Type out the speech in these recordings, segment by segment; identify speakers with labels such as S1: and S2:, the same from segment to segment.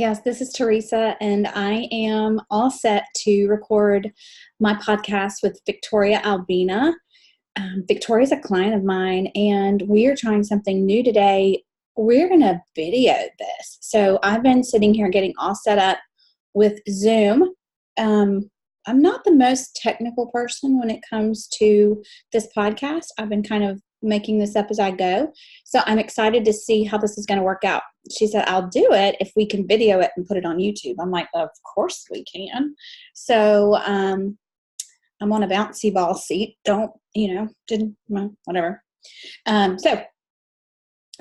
S1: Yes, this is Teresa, and I am all set to record my podcast with Victoria Albina. Victoria is a client of mine, and we are trying something new today. We're going to video this. So I've been sitting here getting all set up with Zoom. I'm not the most technical person when it comes to this podcast. I've been kind of making this up as I go. So I'm excited to see how this is going to work out. She said, I'll do it if we can video it and put it on YouTube. I'm like, of course we can. So I'm on a bouncy ball seat. Whatever. So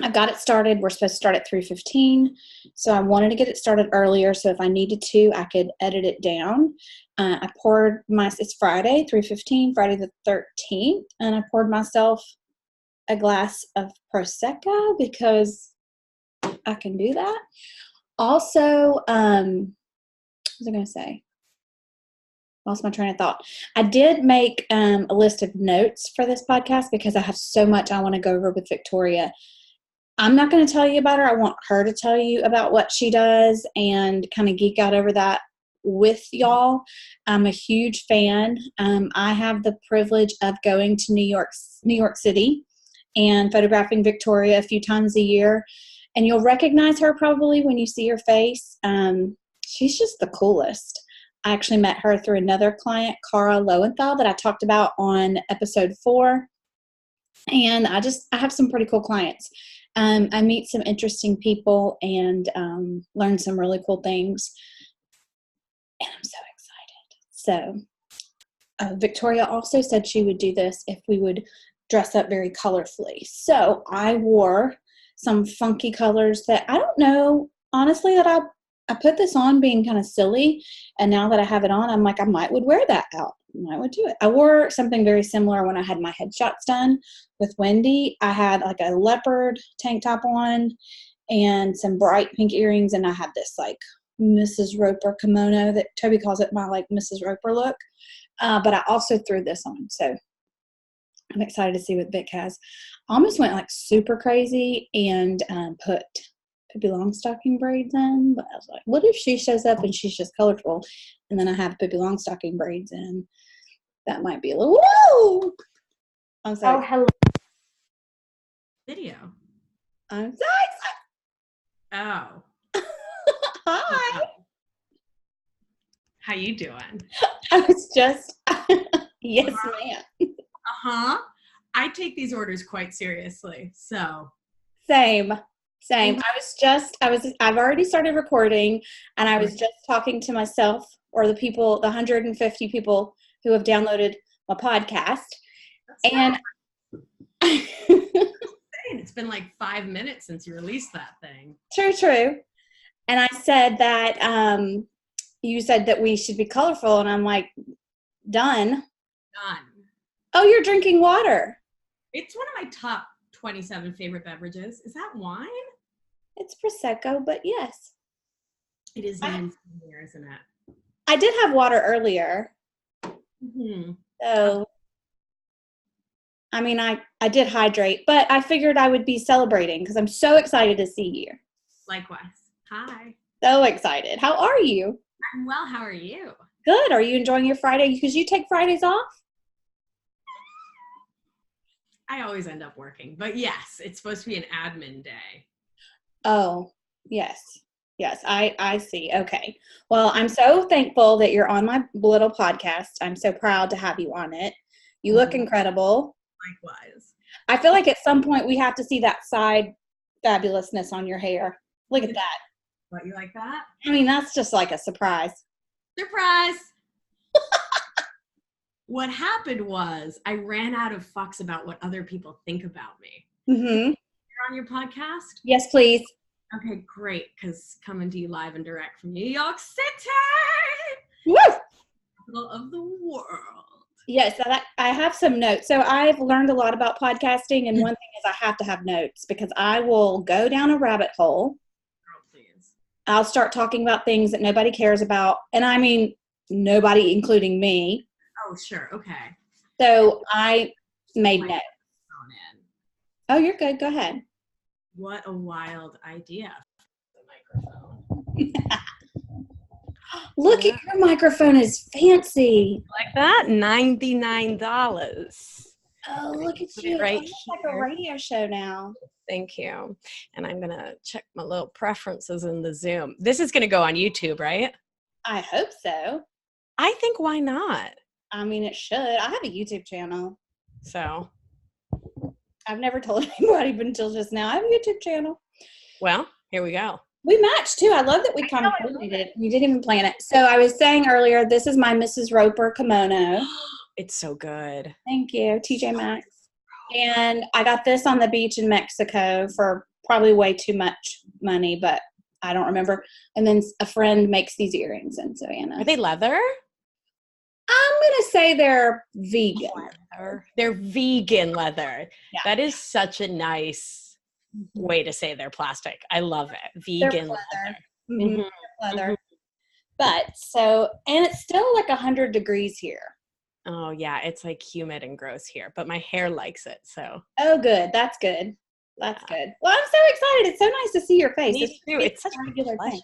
S1: I've got it started. We're supposed to start at 3:15. So I wanted to get it started earlier. So if I needed to, I could edit it down. It's Friday, 3:15, Friday the 13th. And I poured myself a glass of Prosecco because I can do that. Also, what was I going to say? Lost my train of thought. I did make a list of notes for this podcast because I have so much I want to go over with Victoria. I'm not going to tell you about her. I want her to tell you about what she does and kind of geek out over that with y'all. I'm a huge fan. I have the privilege of going to New York City and photographing Victoria a few times a year. And you'll recognize her probably when you see her face. She's just the coolest. I actually met her through another client, Cara Lowenthal, that I talked about on episode 4. And I have some pretty cool clients. I meet some interesting people and learn some really cool things. And I'm so excited. So Victoria also said she would do this if we would dress up very colorfully. So I wore some funky colors that I don't know, honestly, that I put this on being kind of silly. And now that I have it on, I'm like, I would wear that out. I would do it. I wore something very similar when I had my headshots done with Wendy. I had like a leopard tank top on and some bright pink earrings. And I had this like Mrs. Roper kimono that Toby calls it my like Mrs. Roper look. But I also threw this on. So I'm excited to see what Vic has. I almost went like super crazy and put Pippi Longstocking braids in. But I was like, what if she shows up and she's just colorful? And then I have Pippi Longstocking braids in. That might be a little, whoa! I'm sorry.
S2: Oh, hello. Video.
S1: I'm so excited.
S2: Oh.
S1: Hi.
S2: How you doing?
S1: I was just, yes, ma'am.
S2: Uh-huh. I take these orders quite seriously, so.
S1: Same. I've already started recording, and I was just talking to myself or the 150 people who have downloaded my podcast. And
S2: it's been like 5 minutes since you released that thing.
S1: True. And I said that you said that we should be colorful, and I'm like, done. Oh, you're drinking water.
S2: It's one of my top 27 favorite beverages. Is that wine?
S1: It's Prosecco, but yes.
S2: It is in here, isn't it?
S1: I did have water earlier.
S2: Mm-hmm.
S1: So, I mean, I did hydrate, but I figured I would be celebrating because I'm so excited to see you.
S2: Likewise. Hi.
S1: So excited. How are you?
S2: I'm well. How are you?
S1: Good. Are you enjoying your Friday? Because you take Fridays off?
S2: I always end up working, but yes, it's supposed to be an admin day.
S1: Oh, yes. Yes, I see. Okay. Well, I'm so thankful that you're on my little podcast. I'm so proud to have you on it. You look incredible.
S2: Likewise.
S1: I feel like at some point we have to see that side fabulousness on your hair. Look at that.
S2: What, you like that?
S1: I mean, that's just like a surprise.
S2: Surprise! What happened was I ran out of fucks about what other people think about me.
S1: Mm-hmm.
S2: You're on your podcast?
S1: Yes, please.
S2: Okay, great, because coming to you live and direct from New York City!
S1: Woo!
S2: Capital of the world.
S1: Yes, I have some notes. So I've learned a lot about podcasting, and one thing is I have to have notes because I will go down a rabbit hole.
S2: Girl, please.
S1: I'll start talking about things that nobody cares about, and I mean nobody, including me.
S2: Oh, sure. Okay.
S1: So I made notes. Oh, you're good. Go ahead.
S2: What a wild idea. The microphone.
S1: Look at your microphone is fancy.
S2: Like that? $99.
S1: Oh, look at
S2: Put
S1: you.
S2: it right
S1: It's like a
S2: here.
S1: radio show now.
S2: Thank you. And I'm going to check my little preferences in the Zoom. This is going to go on YouTube, right?
S1: I hope so.
S2: I think why not?
S1: I mean, it should. I have a YouTube channel.
S2: So,
S1: I've never told anybody but until just now. I have a YouTube channel.
S2: well, here we go.
S1: We matched too. I love that we kind of coordinated. We didn't even plan it. So I was saying earlier, this is my Mrs. Roper kimono.
S2: It's so good.
S1: Thank you, TJ Maxx. And I got this on the beach in Mexico for probably way too much money, but I don't remember. And then a friend makes these earrings in Savannah.
S2: Are they leather?
S1: I'm going to say they're vegan.
S2: They're vegan leather.
S1: Yeah.
S2: That is such a nice way to say they're plastic. I love it. Vegan leather.
S1: Mm-hmm. Leather. But so, and it's still like 100 degrees here.
S2: Oh yeah, it's like humid and gross here, but my hair likes it. So.
S1: Oh, good. That's good. That's good. Well, I'm so excited. It's so nice to see your face.
S2: Me too. It's such a
S1: regular
S2: pleasure.
S1: thing.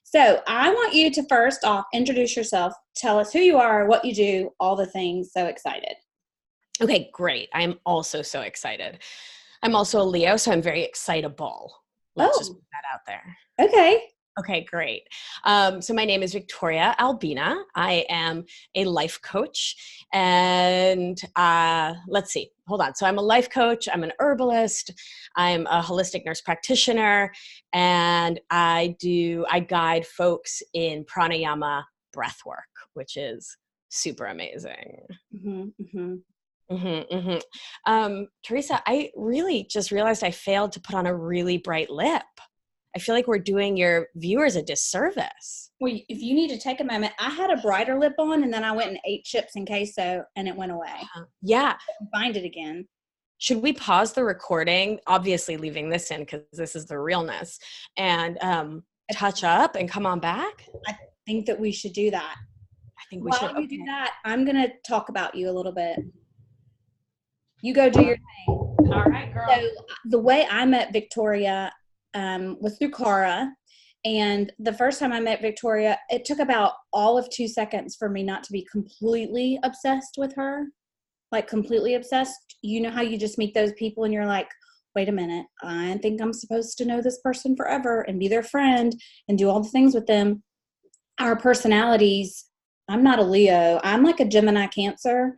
S1: So I want you to first off introduce yourself. Tell us who you are, what you do, all the things. So excited.
S2: Okay, great. I'm also so excited. I'm also a Leo, so I'm very excitable. Let's just put that out there.
S1: Okay.
S2: Okay, great. So my name is Victoria Albina. I am a life coach. And let's see, hold on. So I'm a life coach. I'm an herbalist. I'm a holistic nurse practitioner. And I guide folks in pranayama breath work, which is super amazing. Teresa, I really just realized I failed to put on a really bright lip. I feel like we're doing your viewers a disservice.
S1: Well, if you need to take a moment, I had a brighter lip on and then I went and ate chips and queso and it went away.
S2: Yeah.
S1: Find it again.
S2: Should we pause the recording? Obviously leaving this in because this is the realness, and touch up and come on back?
S1: I think that we should do that.
S2: I think we should.
S1: While you do that, I'm going to talk about you a little bit. You go do your thing.
S2: All right, girl.
S1: So the way I met Victoria was through Cara. And the first time I met Victoria, it took about all of 2 seconds for me not to be completely obsessed with her. Like completely obsessed. You know how you just meet those people and you're like, wait a minute, I think I'm supposed to know this person forever and be their friend and do all the things with them. Our personalities, I'm not a Leo. I'm like a Gemini Cancer.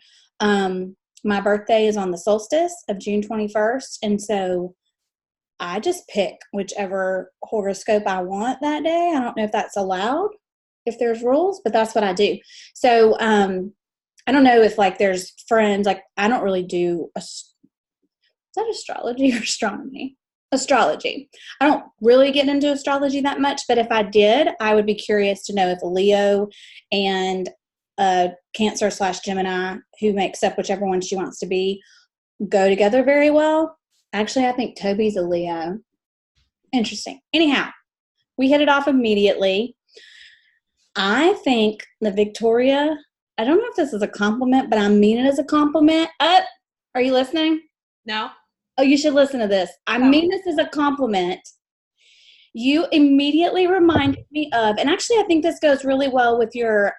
S1: My birthday is on the solstice of June 21st. And so I just pick whichever horoscope I want that day. I don't know if that's allowed, if there's rules, but that's what I do. So I don't know if like there's friends, like I don't really do, is that astrology or astronomy? Astrology. I don't really get into astrology that much, but if I did, I would be curious to know if a Leo and a Cancer / Gemini, who makes up whichever one she wants to be, go together very well. Actually, I think Toby's a Leo. Interesting. Anyhow, we hit it off immediately. I think that Victoria, I don't know if this is a compliment, but I mean it as a compliment. Are you listening?
S2: No.
S1: Oh, you should listen to this. I mean this as a compliment. You immediately reminded me of, and actually I think this goes really well with your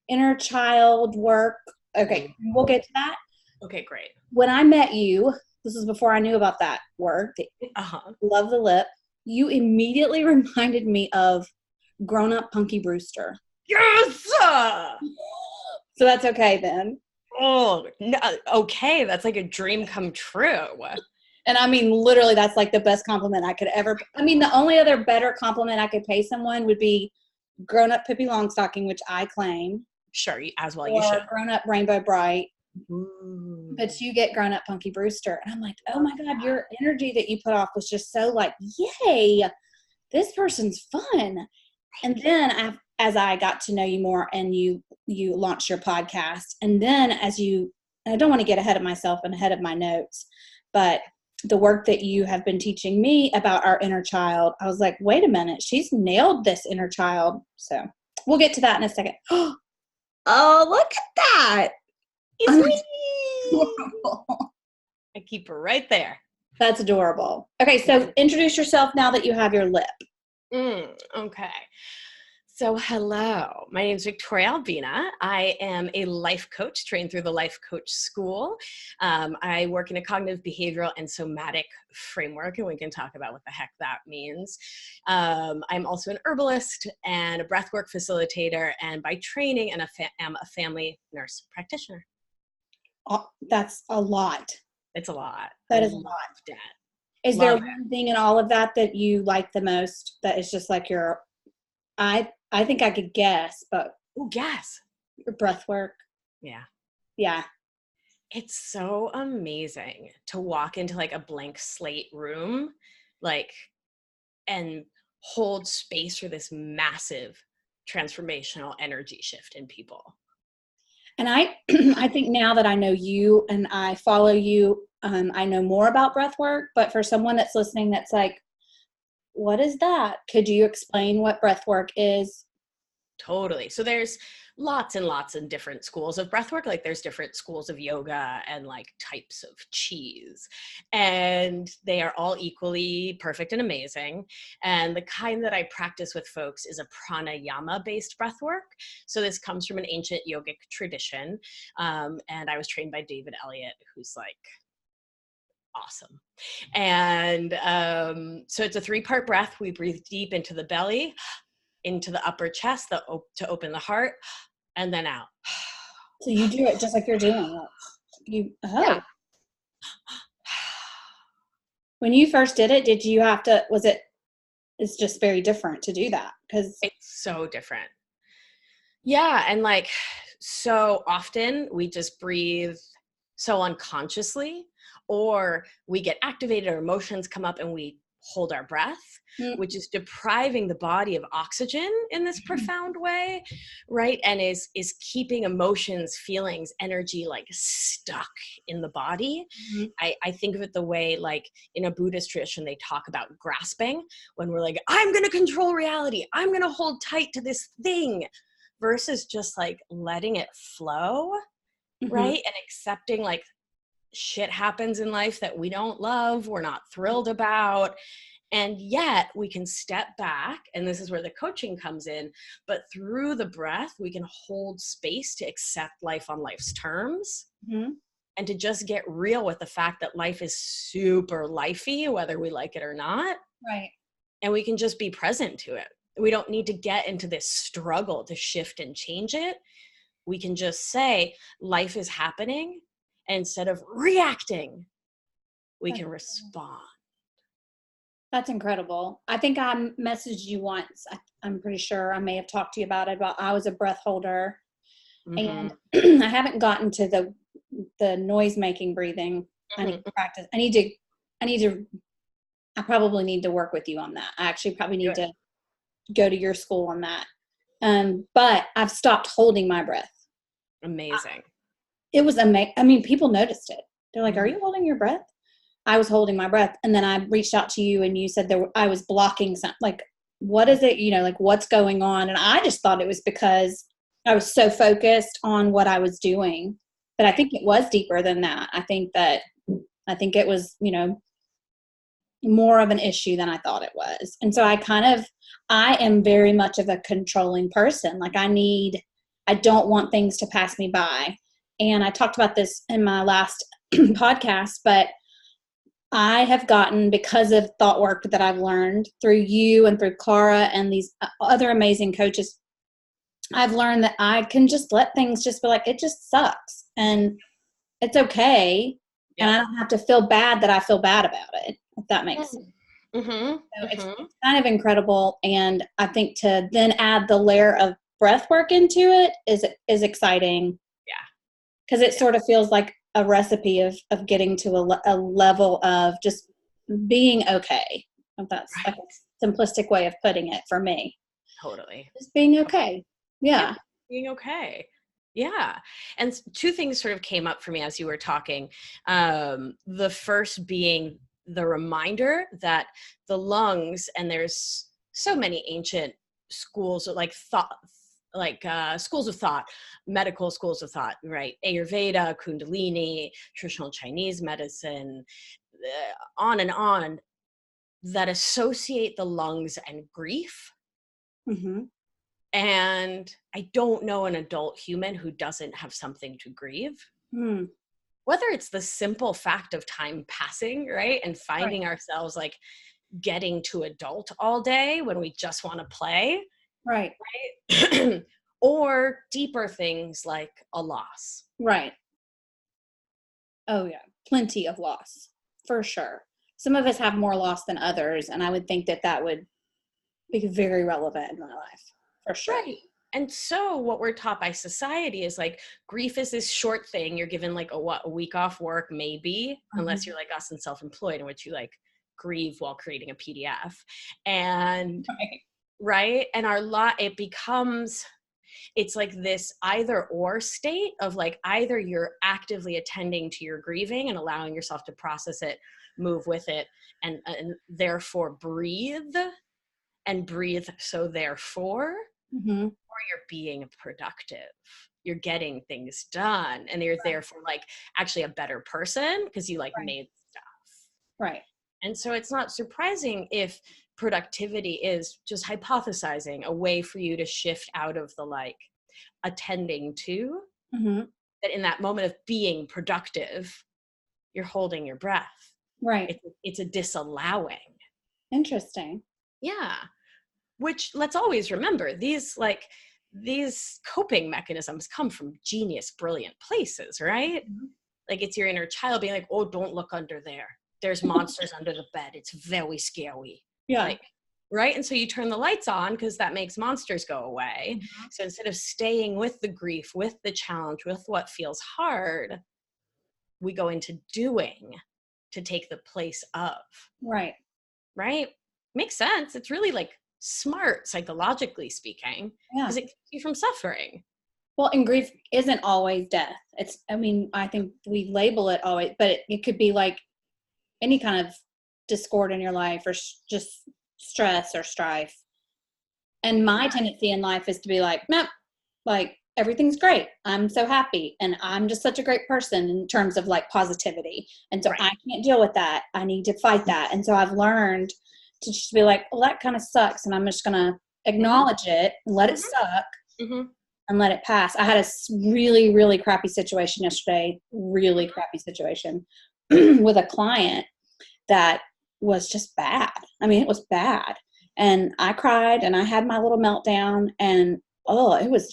S1: inner child work. Okay, we'll get to that.
S2: Okay, great.
S1: When I met you, this is before I knew about that work. Love the lip. You immediately reminded me of grown-up Punky Brewster.
S2: Yes!
S1: So that's okay then.
S2: Oh, no, okay. That's like a dream come true.
S1: And I mean, literally, that's like the best compliment I could ever. I mean, the only other better compliment I could pay someone would be grown-up Pippi Longstocking, which I claim.
S2: Sure, as well you should.
S1: Or grown-up Rainbow Bright.
S2: Ooh.
S1: But you get grown-up Punky Brewster. And I'm like, oh my God, your energy that you put off was just so like, yay, this person's fun. And then as I got to know you more and you launched your podcast, and then and I don't want to get ahead of myself and ahead of my notes, but the work that you have been teaching me about our inner child, I was like, wait a minute, she's nailed this inner child. So we'll get to that in a second. Oh, look at that.
S2: It's me. I keep her right there.
S1: That's adorable. Okay, so introduce yourself now that you have your lip.
S2: Okay. So hello, my name is Victoria Albina. I am a life coach trained through the Life Coach School. I work in a cognitive behavioral and somatic framework, and we can talk about what the heck that means. I'm also an herbalist and a breathwork facilitator, and by training, am a family nurse practitioner.
S1: Oh, that's a lot.
S2: It's a lot.
S1: That is a lot.
S2: That.
S1: Is there one thing in all of that that you like the most that is just like your, I think I could guess, but
S2: guess.
S1: Your breath work.
S2: Yeah.
S1: Yeah.
S2: It's so amazing to walk into like a blank slate room, like, and hold space for this massive transformational energy shift in people.
S1: And I think now that I know you and I follow you, I know more about breath work, but for someone that's listening that's like, what is that? Could you explain what breath work is?
S2: Totally. So there's lots and lots of different schools of breathwork. Like there's different schools of yoga and like types of cheese, and they are all equally perfect and amazing. And the kind that I practice with folks is a pranayama based breathwork. So this comes from an ancient yogic tradition. And I was trained by David Elliott, who's like awesome. And so it's a 3-part breath. We breathe deep into the belly, into the upper chest to open the heart, and then out.
S1: So you do it just like you're doing it.
S2: Yeah.
S1: When you first did it, it's just very different to do that because
S2: it's so different. Yeah. And like, so often we just breathe so unconsciously, or we get activated, our emotions come up and we hold our breath, which is depriving the body of oxygen in this profound way, right? And is keeping emotions, feelings, energy like stuck in the body. I think of it the way, like in a Buddhist tradition, they talk about grasping, when we're like, I'm going to control reality, I'm going to hold tight to this thing, versus just like letting it flow, right? And accepting like shit happens in life that we don't love, we're not thrilled about. And yet we can step back, and this is where the coaching comes in, but through the breath, we can hold space to accept life on life's terms, and to just get real with the fact that life is super lifey, whether we like it or not.
S1: Right.
S2: And we can just be present to it. We don't need to get into this struggle to shift and change it. We can just say, life is happening. And instead of reacting, we can respond.
S1: That's incredible. I think I messaged you once. I'm pretty sure I may have talked to you about it, but I was a breath holder, and I haven't gotten to the noise making breathing. I need to practice. I probably need to work with you on that. I actually probably need to go to your school on that. But I've stopped holding my breath.
S2: Amazing.
S1: It was amazing. I mean, people noticed it. They're like, are you holding your breath? I was holding my breath. And then I reached out to you and you said I was blocking something. Like, what is it? Like what's going on? And I just thought it was because I was so focused on what I was doing. But I think it was deeper than that. I think it was, more of an issue than I thought it was. And so I am very much of a controlling person. Like I don't want things to pass me by. And I talked about this in my last podcast, but I have gotten, because of thought work that I've learned through you and through Clara and these other amazing coaches, I've learned that I can just let things just be like, it just sucks and it's okay. And I don't have to feel bad that I feel bad about it, if that makes sense. So it's kind of incredible. And I think to then add the layer of breath work into it is exciting. Yeah. Because it sort of feels like a recipe of getting to a level of just being okay. If that's like a simplistic way of putting it for me.
S2: Totally.
S1: Just being okay. Yeah.
S2: Being okay. Yeah. And 2 things sort of came up for me as you were talking. The first being the reminder that the lungs, and there's so many ancient schools like thought, schools of thought, medical schools of thought, right? Ayurveda, Kundalini, traditional Chinese medicine, on and on, that associate the lungs and grief.
S1: Mm-hmm.
S2: And I don't know an adult human who doesn't have something to grieve.
S1: Mm.
S2: Whether it's the simple fact of time passing, right? And finding ourselves like getting to adult all day when we just want to play.
S1: Right.
S2: Right. Or deeper things like a loss.
S1: Right. Oh yeah. Plenty of loss for sure. Some of us have more loss than others. And I would think that that would be very relevant in my life for sure.
S2: Right. And so what we're taught by society is like grief is this short thing. You're given like a week off work, maybe, unless you're like us and self-employed, in which you like grieve while creating a PDF. And right. And it becomes, it's like this either or state of like, either you're actively attending to your grieving and allowing yourself to process it, move with it, and therefore breathe. So therefore, or you're being productive, you're getting things done, and you're therefore like actually a better person because you like made stuff.
S1: Right.
S2: And so it's not surprising if productivity is just hypothesizing a way for you to shift out of the like attending to, that in that moment of being productive, you're holding your breath.
S1: Right.
S2: It's a disallowing.
S1: Interesting.
S2: Yeah. Which, let's always remember, these coping mechanisms come from genius, brilliant places, right? Like it's your inner child being like, oh, don't look under there. There's monsters under the bed. It's very scary.
S1: Yeah.
S2: Like, right? And so you turn the lights on because that makes monsters go away. So instead of staying with the grief, with the challenge, with what feels hard, we go into doing to take the place of.
S1: Right.
S2: Right? Makes sense. It's really like smart, psychologically speaking, because it keeps you from suffering.
S1: Well, and grief isn't always death. I think we label it always, but it could be like any kind of discord in your life or just stress or strife. And my tendency in life is to be like, nope, like everything's great. I'm so happy. And I'm just such a great person in terms of like positivity. And so I can't deal with that. I need to fight that. And so I've learned to just be like, well, that kind of sucks. And I'm just going to acknowledge it and let it suck and let it pass. I had a really, really crappy situation yesterday, really crappy situation with a client that was just bad. I mean, it was bad. And I cried and I had my little meltdown and, it was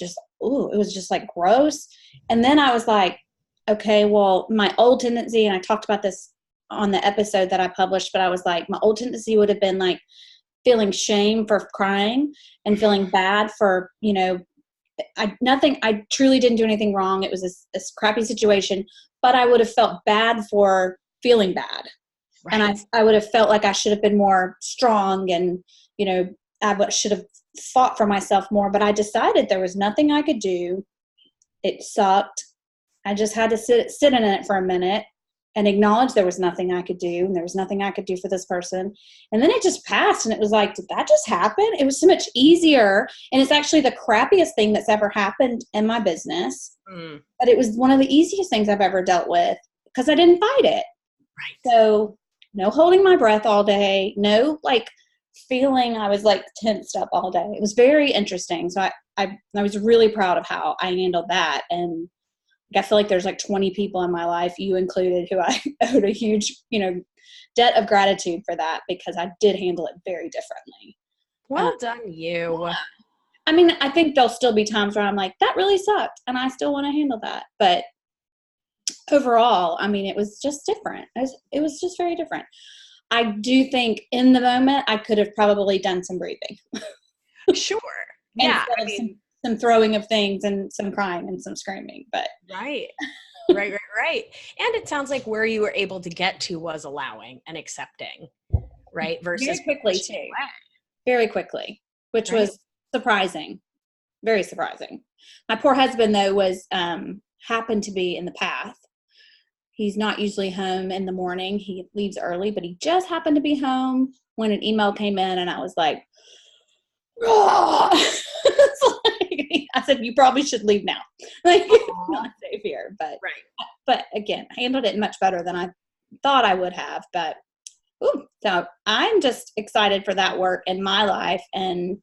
S1: just like gross. And then I was like, okay, well, my old tendency, and I talked about this on the episode that I published, but I was like, my old tendency would have been like feeling shame for crying and feeling bad for, I truly didn't do anything wrong. It was this crappy situation, but I would have felt bad for feeling bad. Right. And I would have felt like I should have been more strong and, I should have fought for myself more, but I decided there was nothing I could do. It sucked. I just had to sit in it for a minute and acknowledge there was nothing I could do and there was nothing I could do for this person. And then it just passed and it was like, did that just happen? It was so much easier. And it's actually the crappiest thing that's ever happened in my business. But it was one of the easiest things I've ever dealt with because I didn't fight it. Right. So no holding my breath all day, no like feeling I was like tensed up all day. It was very interesting. So I was really proud of how I handled that. And I feel like there's like 20 people in my life, you included, who I owed a huge, debt of gratitude for that because I did handle it very differently.
S2: Well done, you.
S1: I mean, I think there'll still be times where I'm like, that really sucked. And I still want to handle that. But overall, I mean, it was just different. It was just very different. I do think in the moment, I could have probably done some breathing.
S2: Sure. Yeah. I mean,
S1: some throwing of things and some crying and some screaming, but.
S2: Right. Right. And it sounds like where you were able to get to was allowing and accepting, right? Versus
S1: very quickly too. Very quickly, which was surprising. Very surprising. My poor husband though was, happened to be in the path. He's not usually home in the morning. He leaves early, but he just happened to be home when an email came in and I was like, I said, you probably should leave now. Like, it's not safe here. But again, I handled it much better than I thought I would have, but so I'm just excited for that work in my life, and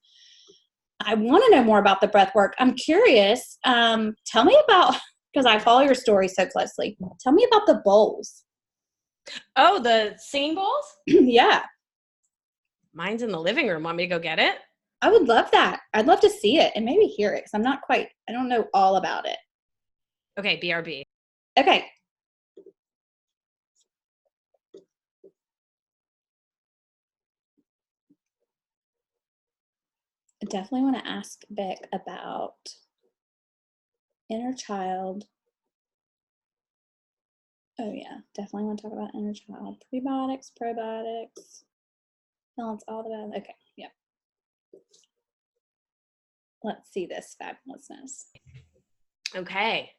S1: I want to know more about the breath work. I'm curious. Tell me about, because I follow your story so closely. Tell me about the bowls.
S2: Oh, the singing bowls?
S1: Yeah.
S2: Mine's in the living room. Want me to go get it?
S1: I would love that. I'd love to see it and maybe hear it, because I don't know all about it.
S2: Okay, BRB.
S1: Okay. I definitely want to ask Beck about inner child. Oh yeah, definitely want to talk about inner child. Prebiotics, probiotics, balance all the balance. Okay, yep. Let's see this fabulousness.
S2: Okay,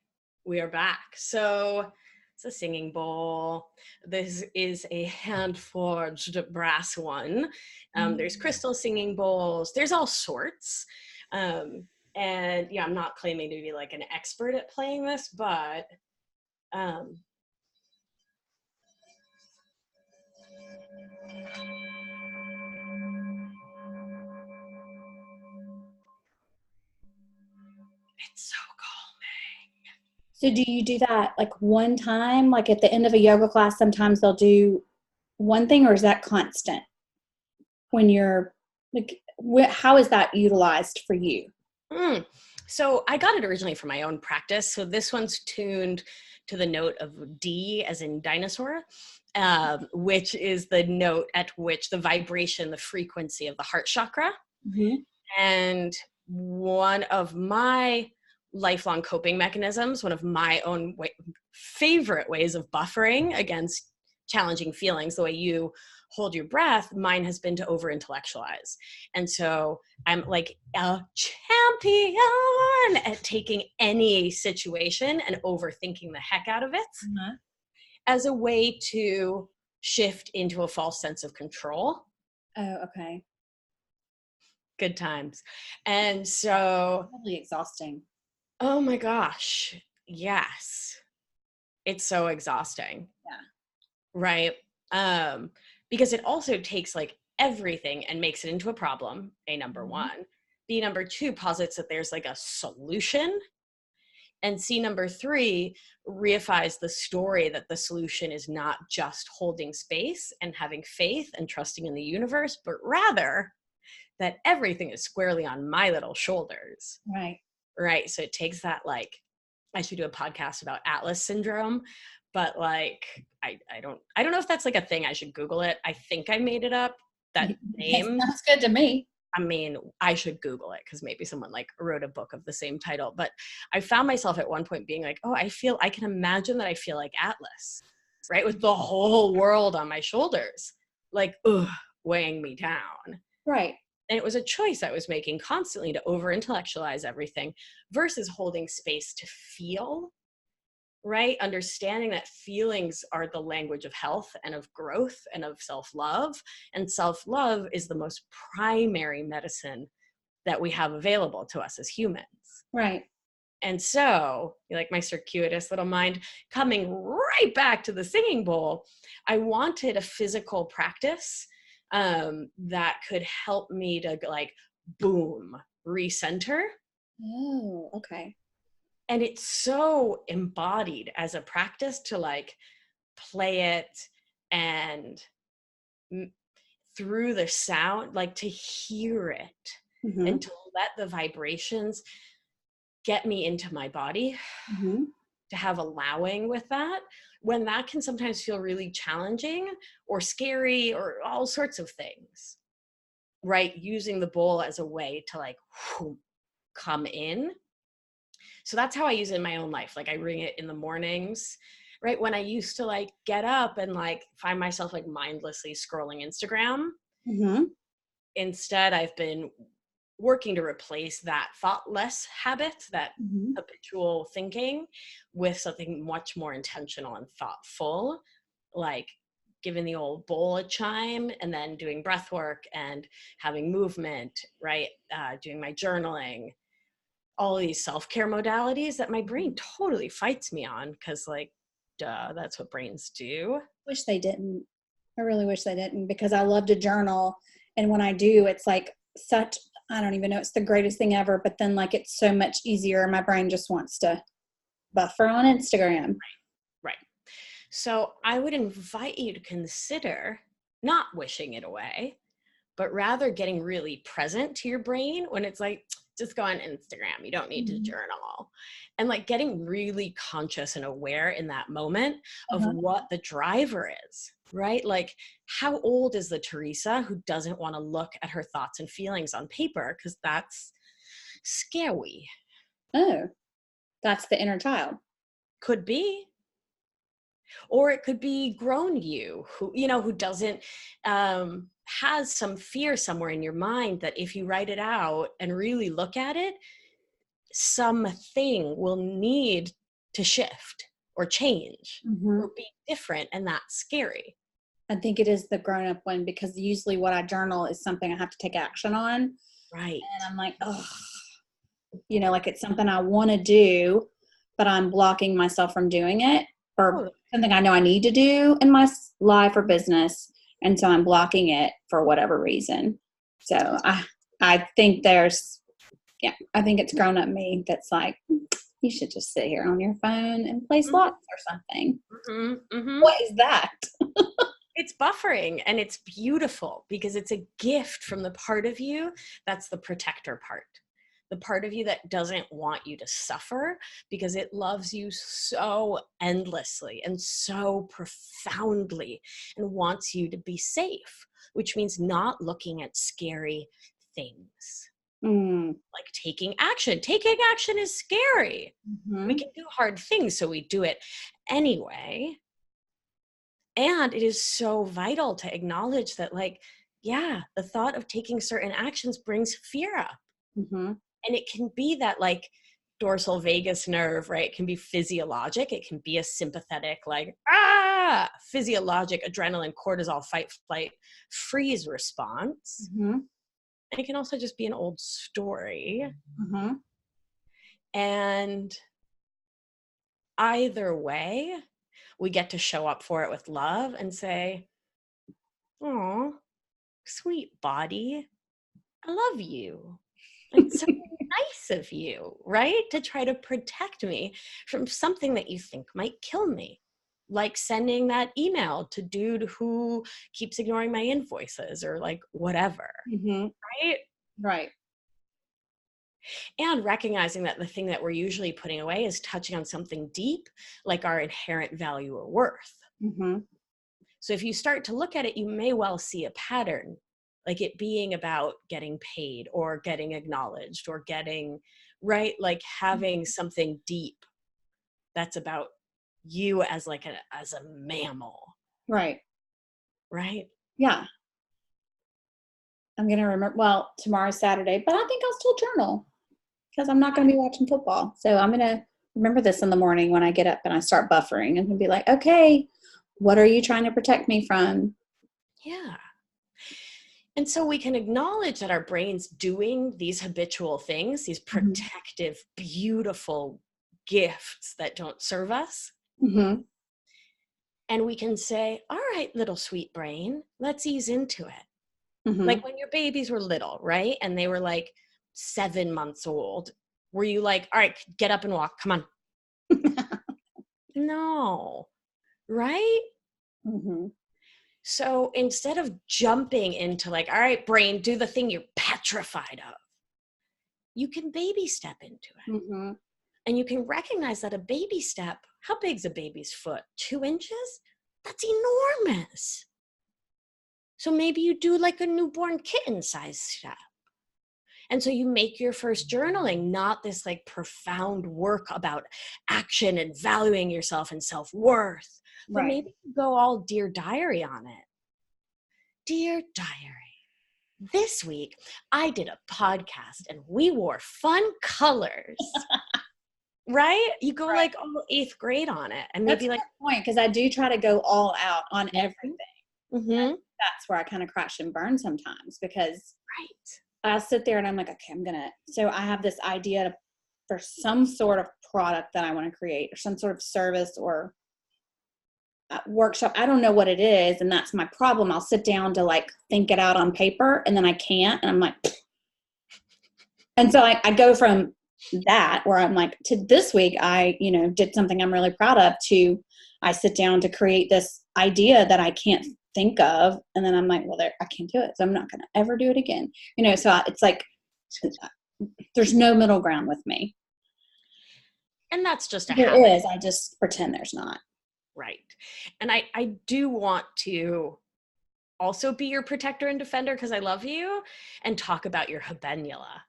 S2: we are back. So it's a singing bowl. This is a hand-forged brass one. There's crystal singing bowls. There's all sorts. And yeah, I'm not claiming to be like an expert at playing this, but it's so calming.
S1: So do you do that like one time, like at the end of a yoga class, sometimes they'll do one thing, or is that constant when you're like, how is that utilized for you?
S2: So I got it originally for my own practice. So this one's tuned to the note of D as in dinosaur, which is the note at which the vibration, the frequency of the heart chakra.
S1: Mm-hmm.
S2: And one of my lifelong coping mechanisms, one of my own favorite ways of buffering against challenging feelings, the way you hold your breath, mine has been to over intellectualize. And so I'm like a champion at taking any situation and overthinking the heck out of it as a way to shift into a false sense of control.
S1: Oh, okay.
S2: Good times. And so
S1: Probably exhausting.
S2: oh my gosh, yes, it's so exhausting.
S1: Yeah.
S2: Right. Because it also takes like everything and makes it into a problem, a number one. B, number two, posits that there's like a solution. And C, number three, reifies the story that the solution is not just holding space and having faith and trusting in the universe, but rather that everything is squarely on my little shoulders.
S1: Right.
S2: Right. So it takes that, like, I should do a podcast about Atlas syndrome, but like, I don't know if that's like a thing. I should Google it. I think I made it up, that name.
S1: Sounds good to me.
S2: I mean, I should Google it because maybe someone like wrote a book of the same title. But I found myself at one point being like, oh, I can imagine that I feel like Atlas, right? With the whole world on my shoulders, like, weighing me down.
S1: Right.
S2: And it was a choice I was making constantly to over intellectualize everything versus holding space to feel, right? Understanding that feelings are the language of health and of growth and of self-love. And self-love is the most primary medicine that we have available to us as humans.
S1: Right.
S2: And so, like my circuitous little mind, coming right back to the singing bowl, I wanted a physical practice that could help me to like, boom, recenter.
S1: Oh, okay.
S2: And it's so embodied as a practice to like play it and through the sound, like to hear it and to let the vibrations get me into my body, to have allowing with that, when that can sometimes feel really challenging or scary or all sorts of things, right? Using the bowl as a way to like come in. So that's how I use it in my own life. Like I ring it in the mornings, right? When I used to like get up and like find myself like mindlessly scrolling Instagram. Instead, I've been working to replace that thoughtless habit, that habitual thinking, with something much more intentional and thoughtful, like giving the old bowl a chime and then doing breath work and having movement, right? Doing my journaling, all of these self-care modalities that my brain totally fights me on because like, duh, that's what brains do.
S1: Wish they didn't. I really wish they didn't, because I love to journal. And when I do, it's like such, I don't even know, it's the greatest thing ever. But then like, it's so much easier. My brain just wants to buffer on Instagram.
S2: Right. So I would invite you to consider not wishing it away, but rather getting really present to your brain when it's like, just go on Instagram. You don't need to journal. And like getting really conscious and aware in that moment of what the driver is, right? Like, how old is the Teresa who doesn't want to look at her thoughts and feelings on paper? Because that's scary.
S1: Oh, that's the inner child.
S2: Could be. Or it could be grown you who, you know, who doesn't, has some fear somewhere in your mind that if you write it out and really look at it, something will need to shift or change or be different. And that's scary.
S1: I think it is the grown-up one, because usually what I journal is something I have to take action on.
S2: Right.
S1: And I'm like, oh, you know, like it's something I want to do, but I'm blocking myself from doing it, or something I know I need to do in my life or business. And so I'm blocking it for whatever reason. So I think I think it's grown up me that's like, you should just sit here on your phone and play slots or something. What is that?
S2: It's buffering, and it's beautiful because it's a gift from the part of you that's the protector part. The part of you that doesn't want you to suffer because it loves you so endlessly and so profoundly and wants you to be safe, which means not looking at scary things. Like taking action. Taking action is scary. We can do hard things, so we do it anyway. And it is so vital to acknowledge that, like, yeah, the thought of taking certain actions brings fear up. And it can be that like dorsal vagus nerve, right? It can be physiologic. It can be a sympathetic, like, physiologic adrenaline, cortisol, fight, flight, freeze response. And it can also just be an old story. And either way, we get to show up for it with love and say, oh, sweet body, I love you. It's so nice of you, right? To try to protect me from something that you think might kill me. Like sending that email to dude who keeps ignoring my invoices or like whatever, right?
S1: Right.
S2: And recognizing that the thing that we're usually putting away is touching on something deep, like our inherent value or worth. So if you start to look at it, you may well see a pattern, like it being about getting paid or getting acknowledged or getting, right? Like having something deep that's about you as like as a mammal.
S1: Right.
S2: Right?
S1: Yeah. I'm going to remember, well, tomorrow's Saturday, but I think I'll still journal because I'm not going to be watching football. So I'm going to remember this in the morning when I get up and I start buffering and be like, okay, what are you trying to protect me from?
S2: Yeah. And so we can acknowledge that our brain's doing these habitual things, these protective, beautiful gifts that don't serve us. And we can say, all right, little sweet brain, let's ease into it. Like when your babies were little, right? And they were like 7 months old. Were you like, all right, get up and walk, come on. No, right? So instead of jumping into like, all right, brain, do the thing you're petrified of, you can baby step into it. And you can recognize that a baby step, how big's a baby's foot? 2 inches? That's enormous. So maybe you do like a newborn kitten size step. And so you make your first journaling, not this like profound work about action and valuing yourself and self-worth, but maybe you go all Dear Diary on it. Dear Diary, this week I did a podcast and we wore fun colors. Right? You go like all 8th grade on it. And maybe
S1: that's a point, because I do try to go all out on everything. That's where I kind of crash and burn sometimes, because I'll sit there and I'm like, okay, so I have this idea for some sort of product that I want to create or some sort of service or workshop. I don't know what it is, and that's my problem. I'll sit down to like think it out on paper, and then I can't, and I'm like, and so I go from that where I'm like to this week I did something I'm really proud of, to I sit down to create this idea that I can't think of, and then I'm like, well, I can't do it, so I'm not going to ever do it again. So it's like there's no middle ground with me.
S2: And that's just a
S1: there
S2: habit.
S1: is. I just pretend there's not.
S2: Right. And I do want to also be your protector and defender because I love you, and talk about your habenula.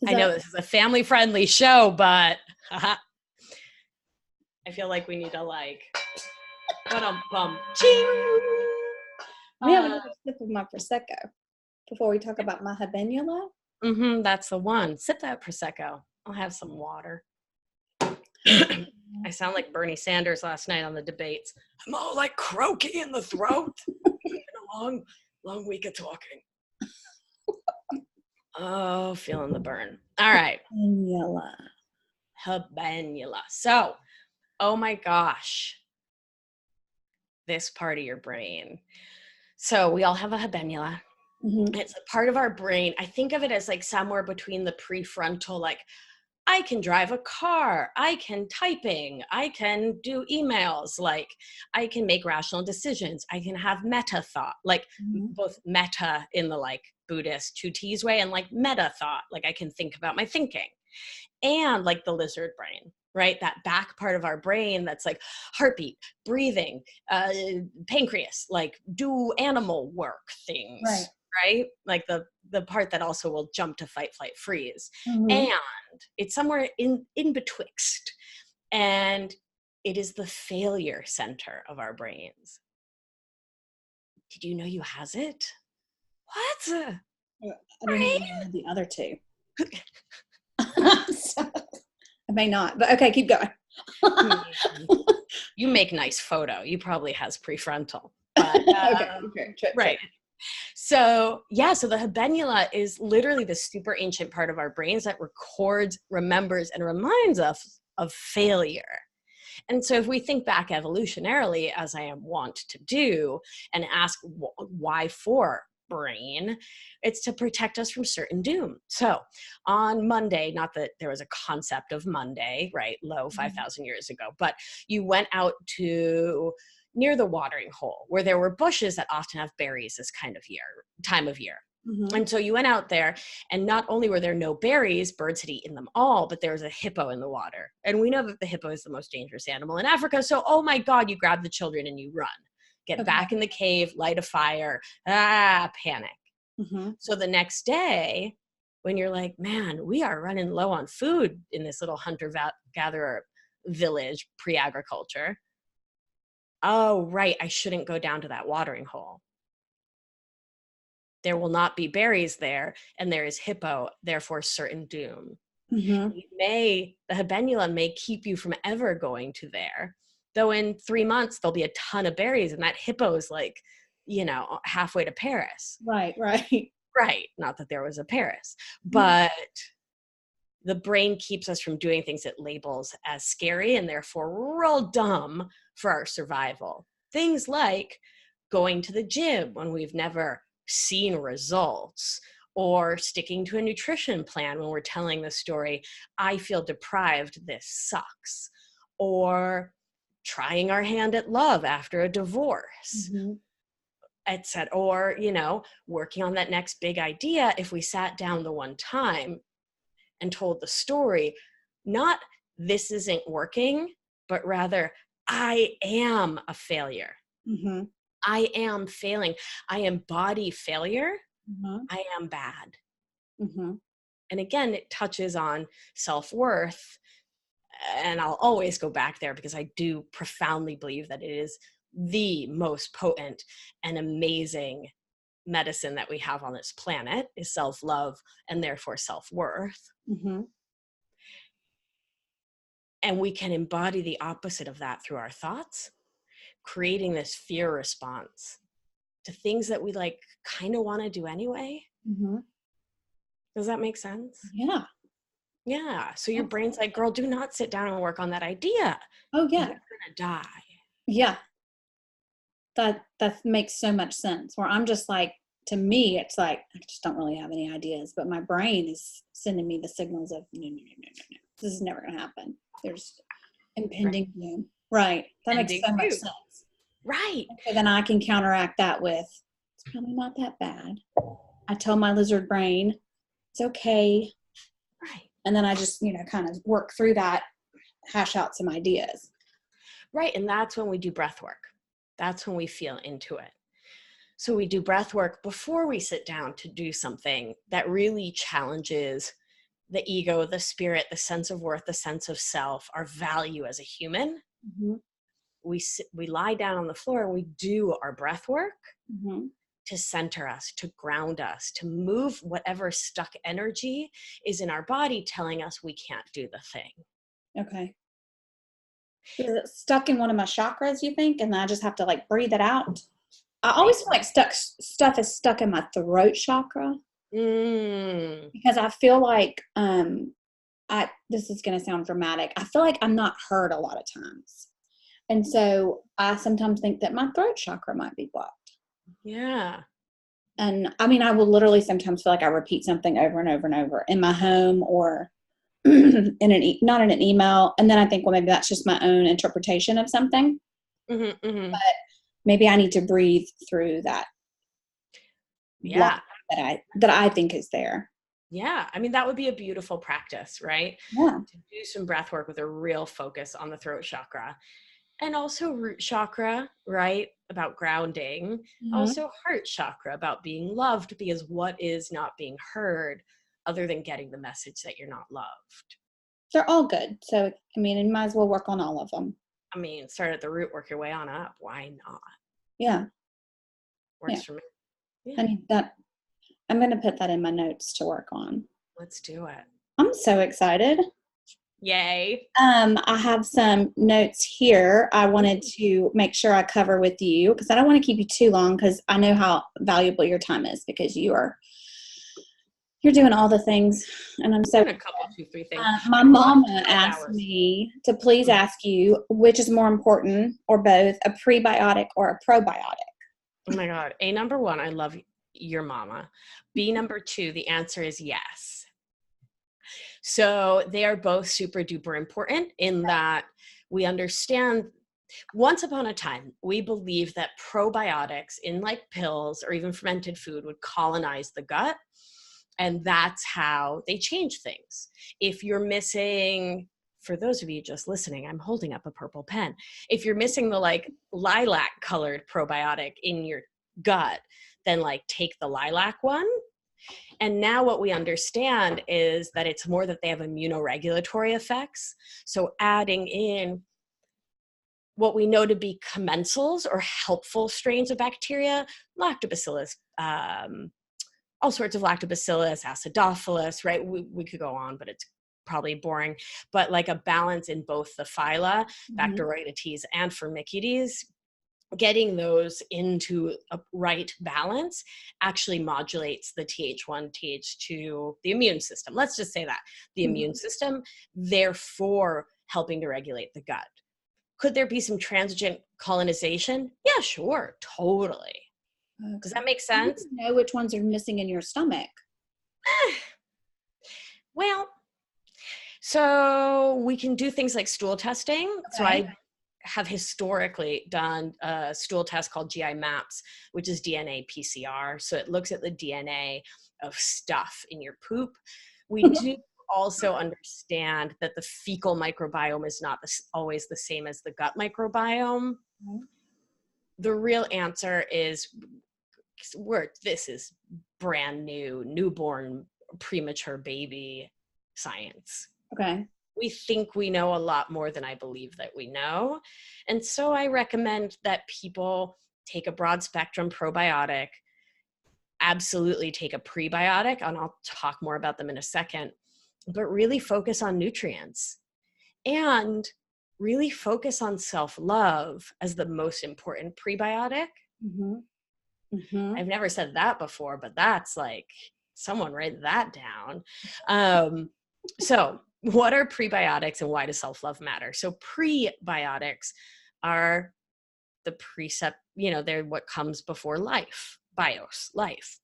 S2: I know this is a family-friendly show, but I feel like we need to like, ching.
S1: We have another sip of my Prosecco before we talk about my habenula.
S2: That's the one. Sip that Prosecco. I'll have some water. I sound like Bernie Sanders last night on the debates. I'm all like croaky in the throat. Been a long week of talking. Oh, feeling the burn. All right. Habenula. So, oh my gosh, this part of your brain. So we all have a habenula. It's a part of our brain. I think of it as like somewhere between the prefrontal, like I can drive a car, I can typing, I can do emails, like I can make rational decisions, I can have meta thought, like both meta in the like Buddhist 2T's way, and like meta thought, like I can think about my thinking. And like the lizard brain, right? That back part of our brain that's like heartbeat, breathing, pancreas, like do animal work things, right? Like the part that also will jump to fight, flight, freeze. And it's somewhere in betwixt. And it is the failure center of our brains. Did you know you has it? What?
S1: I didn't even know the other two. So, I may not, but okay, keep going.
S2: You make nice photo. You probably has prefrontal. But,
S1: okay.
S2: Right. So yeah, so the habenula is literally the super ancient part of our brains that records, remembers, and reminds us of failure. And so if we think back evolutionarily, as I am wont to do, and ask why for brain, it's to protect us from certain doom. So on Monday, not that there was a concept of Monday, right? 5,000 years ago, but you went out to near the watering hole where there were bushes that often have berries this time of year. And so you went out there, and not only were there no berries, birds had eaten them all, but there was a hippo in the water. And we know that the hippo is the most dangerous animal in Africa. So, oh my God, you grab the children and you run. Get back in the cave, light a fire, panic. So the next day, when you're like, man, we are running low on food in this little hunter-gatherer village pre-agriculture. Oh, right, I shouldn't go down to that watering hole. There will not be berries there, and there is hippo, therefore certain doom. The habenula may keep you from ever going to there, though in 3 months there'll be a ton of berries, and that hippo is like, halfway to Paris.
S1: Right.
S2: Not that there was a Paris, but the brain keeps us from doing things it labels as scary and therefore real dumb for our survival. Things like going to the gym when we've never seen results, or sticking to a nutrition plan when we're telling the story, I feel deprived, this sucks, or trying our hand at love after a divorce, etc. Or, working on that next big idea. If we sat down the one time and told the story, not this isn't working, but rather I am a failure. I am failing. I embody failure. I am bad. And again, it touches on self-worth. And I'll always go back there because I do profoundly believe that it is the most potent and amazing medicine that we have on this planet is self-love, and therefore self-worth. And we can embody the opposite of that through our thoughts, creating this fear response to things that we like kind of want to do anyway. Does that make sense? Yeah. So your brain's like, girl, do not sit down and work on that idea.
S1: Oh yeah.
S2: You're gonna die.
S1: Yeah, that makes so much sense. Where I'm just like, to me, it's like I just don't really have any ideas, but my brain is sending me the signals of no, no, no, no, no, no. This is never going to happen. There's
S2: Right.
S1: impending doom. Right. That makes
S2: Ending
S1: so much
S2: too.
S1: sense.
S2: Right.
S1: So then I can counteract that with, it's probably not that bad. I tell my lizard brain, it's okay.
S2: Right.
S1: And then I just, kind of work through that, hash out some ideas.
S2: Right. And that's when we do breath work. That's when we feel into it. So we do breath work before we sit down to do something that really challenges the ego, the spirit, the sense of worth, the sense of self, our value as a human.
S1: Mm-hmm.
S2: We lie down on the floor and we do our breath work
S1: Mm-hmm.
S2: to center us, to ground us, to move whatever stuck energy is in our body telling us we can't do the thing.
S1: Okay. Is it stuck in one of my chakras, you think? And I just have to like breathe it out? I always feel like stuff is stuck in my throat chakra
S2: Mm.
S1: because I feel like this is going to sound dramatic. I feel like I'm not heard a lot of times. And so I sometimes think that my throat chakra might be blocked.
S2: Yeah.
S1: And I mean, I will literally sometimes feel like I repeat something over and over and over in my home or in not in an email. And then I think, well, maybe that's just my own interpretation of something.
S2: Mm-hmm, mm-hmm.
S1: But maybe I need to breathe through that
S2: Yeah.
S1: block that I think is there.
S2: Yeah. I mean, that would be a beautiful practice, right?
S1: Yeah.
S2: To do some breath work with a real focus on the throat chakra. And also root chakra, right? About grounding.
S1: Mm-hmm.
S2: Also heart chakra, about being loved, because what is not being heard other than getting the message that you're not loved?
S1: They're all good. So, I mean, you might as well work on all of them.
S2: I mean, start at the root, work your way on up. Why not?
S1: Yeah. Yeah.
S2: Works for me.
S1: I
S2: Yeah.
S1: need that. I'm going to put that in my notes to work on.
S2: Let's do it.
S1: I'm so excited.
S2: Yay.
S1: I have some notes here I wanted to make sure I cover with you because I don't want to keep you too long because I know how valuable your time is because you're doing all the things and I'm so
S2: A couple, 2, 3 things.
S1: my mama asked me to please ask you which is more important or both a prebiotic or a probiotic.
S2: Oh my God. A, number one, I love your mama. B, number two, the answer is yes. So they are both super duper important in that we understand once upon a time, we believed that probiotics in like pills or even fermented food would colonize the gut. And that's how they change things. If you're missing, for those of you just listening, I'm holding up a purple pen. If you're missing the like lilac colored probiotic in your gut, then like take the lilac one. And now what we understand is that it's more that they have immunoregulatory effects. So adding in what we know to be commensals or helpful strains of bacteria, lactobacillus, all sorts of lactobacillus, acidophilus, right? We could go on, but it's probably boring. But like a balance in both the phyla, Bacteroidetes and Firmicutes, getting those into a right balance actually modulates the Th1, Th2, the immune system. Let's just say that, the immune system, therefore helping to regulate the gut. Could there be some transient colonization? Yeah, sure, totally. Okay. Does that make sense?
S1: You know which ones are missing in your stomach.
S2: Well, so we can do things like stool testing. Okay. So I have historically done a stool test called GI MAPS, which is DNA PCR. So it looks at the DNA of stuff in your poop. We do also understand that the fecal microbiome is not always the same as the gut microbiome. The real answer is this is brand new, newborn, premature baby science.
S1: Okay.
S2: We think we know a lot more than I believe that we know. And so I recommend that people take a broad spectrum probiotic, absolutely take a prebiotic, and I'll talk more about them in a second, but really focus on nutrients and really focus on self-love as the most important prebiotic. I've never said that before, but that's like, someone write that down. So what are prebiotics and why does self-love matter? So prebiotics are the precept, they're what comes before life, bios, life.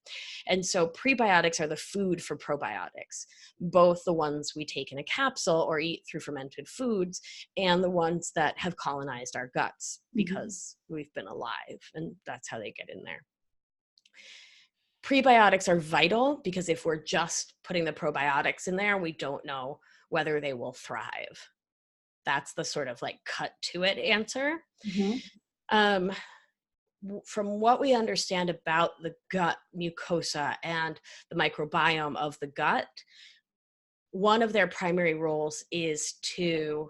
S2: And so prebiotics are the food for probiotics, both the ones we take in a capsule or eat through fermented foods, and the ones that have colonized our guts because we've been alive, and that's how they get in there. Prebiotics are vital because if we're just putting the probiotics in there, we don't know whether they will thrive. That's the sort of like cut to it answer. From what we understand about the gut mucosa and the microbiome of the gut, one of their primary roles is to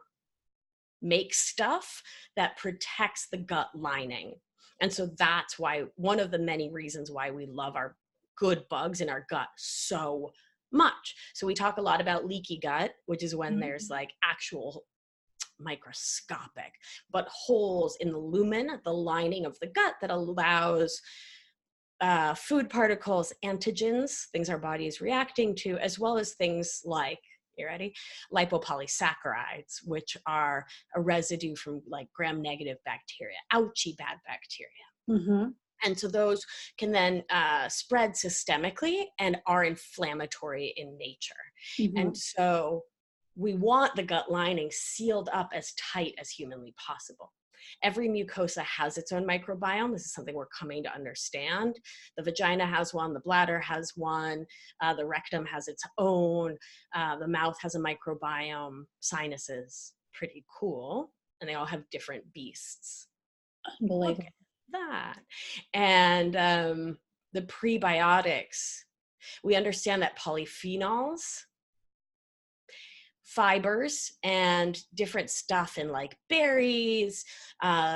S2: make stuff that protects the gut lining. And so that's why, one of the many reasons why we love our good bugs in our gut so much. So we talk a lot about leaky gut, which is when there's like actual microscopic, but holes in the lumen, the lining of the gut that allows food particles, antigens, things our body is reacting to, as well as things like, you ready? Lipopolysaccharides, which are a residue from like gram-negative bacteria, ouchy bad bacteria. And so those can then spread systemically and are inflammatory in nature. And so we want the gut lining sealed up as tight as humanly possible. Every mucosa has its own microbiome. This is something we're coming to understand. The vagina has one, the bladder has one, the rectum has its own, the mouth has a microbiome, sinuses, pretty cool. And they all have different beasts.
S1: Unbelievable.
S2: Look at that. And the prebiotics, we understand that polyphenols, fibers, and different stuff in like berries,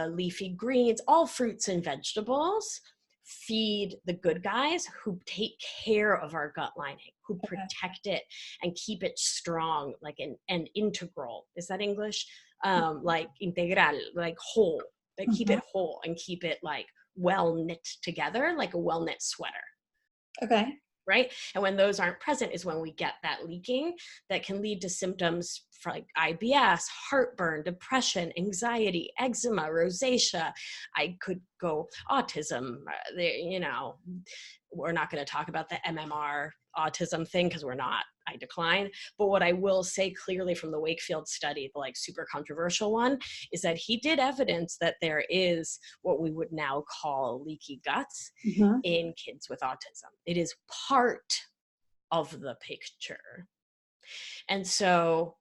S2: leafy greens, all fruits and vegetables feed the good guys who take care of our gut lining, who protect it and keep it strong, like an integral. Is that English? Like integral, like whole. They keep it whole and keep it like well knit together, like a well knit sweater.
S1: Okay.
S2: Right? And when those aren't present is when we get that leaking that can lead to symptoms for like IBS, heartburn, depression, anxiety, eczema, rosacea. I could go autism. We're not going to talk about the MMR autism thing because we're not. I decline. But what I will say clearly from the Wakefield study, the like super controversial one, is that he did evidence that there is what we would now call leaky guts in kids with autism. It is part of the picture. And so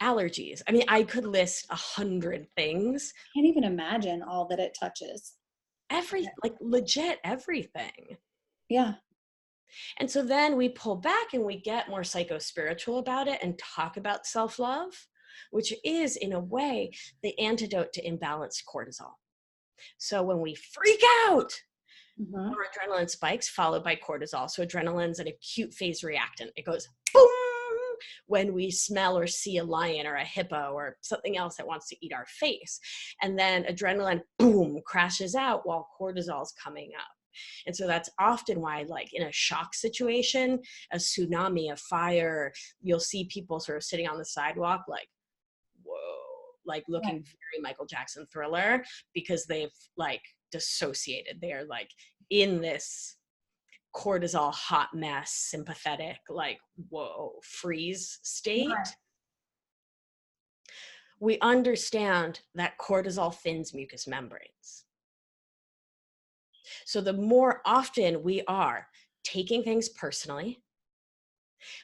S2: allergies. I mean, I could list 100 things.
S1: I can't even imagine all that it touches.
S2: Like legit everything.
S1: Yeah.
S2: And so then we pull back and we get more psycho-spiritual about it and talk about self-love, which is in a way the antidote to imbalanced cortisol. So when we freak out, our adrenaline spikes followed by cortisol. So adrenaline's an acute phase reactant. It goes boom when we smell or see a lion or a hippo or something else that wants to eat our face. And then adrenaline, boom, crashes out while cortisol's coming up. And so that's often why, like in a shock situation, a tsunami, a fire, you'll see people sort of sitting on the sidewalk like, whoa, like looking very Michael Jackson Thriller, because they've like dissociated. They are like in this cortisol hot mess, sympathetic, like, whoa, freeze state. Right. We understand that cortisol thins mucous membranes. So the more often we are taking things personally,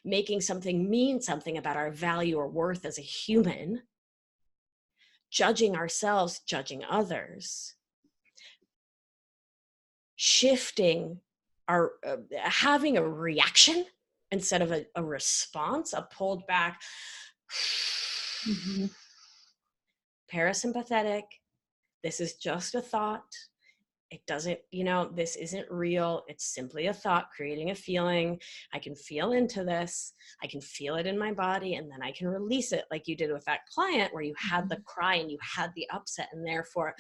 S2: making something mean something about our value or worth as a human, judging ourselves, judging others, shifting our, having a reaction instead of a response, a pulled back, parasympathetic, this is just a thought. It doesn't, this isn't real. It's simply a thought creating a feeling. I can feel into this. I can feel it in my body, and then I can release it like you did with that client where you had the cry and you had the upset and therefore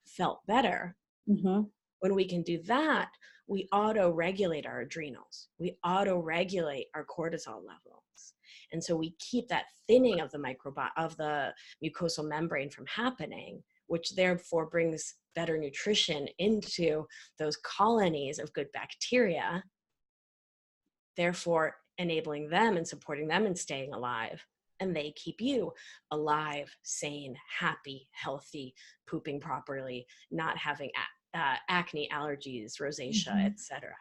S2: felt better. When we can do that, we auto-regulate our adrenals. We auto-regulate our cortisol levels. And so we keep that thinning of the mucosal membrane from happening which therefore brings better nutrition into those colonies of good bacteria, therefore enabling them and supporting them and staying alive. And they keep you alive, sane, happy, healthy, pooping properly, not having acne, allergies, rosacea, etc.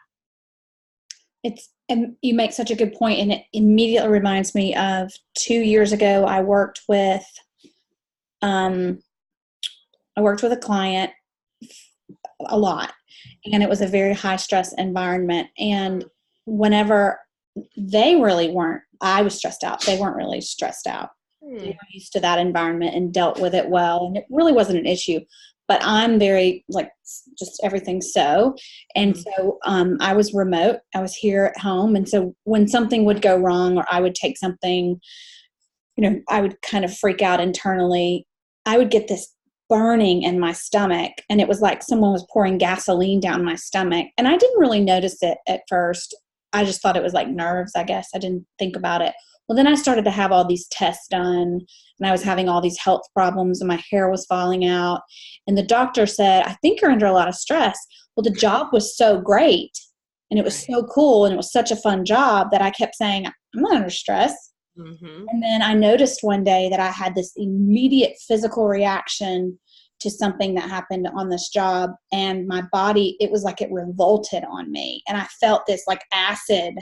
S1: And you make such a good point, and it immediately reminds me of 2 years ago. I worked with a client a lot, and it was a very high stress environment. And whenever they really weren't, I was stressed out. They weren't really stressed out. They were used to that environment and dealt with it well, and it really wasn't an issue. But I'm very, like, just everything so. And so I was remote. I was here at home. And so when something would go wrong, or I would take something, I would kind of freak out internally. I would get this burning in my stomach, and it was like someone was pouring gasoline down my stomach. And I didn't really notice it at first. I just thought it was like nerves, I guess. I didn't think about it. Well, then I started to have all these tests done, and I was having all these health problems, and my hair was falling out. And the doctor said, I think you're under a lot of stress. Well, the job was so great, and it was so cool, and it was such a fun job that I kept saying, I'm not under stress. And then I noticed one day that I had this immediate physical reaction to something that happened on this job, and my body, it was like it revolted on me, and I felt this like acid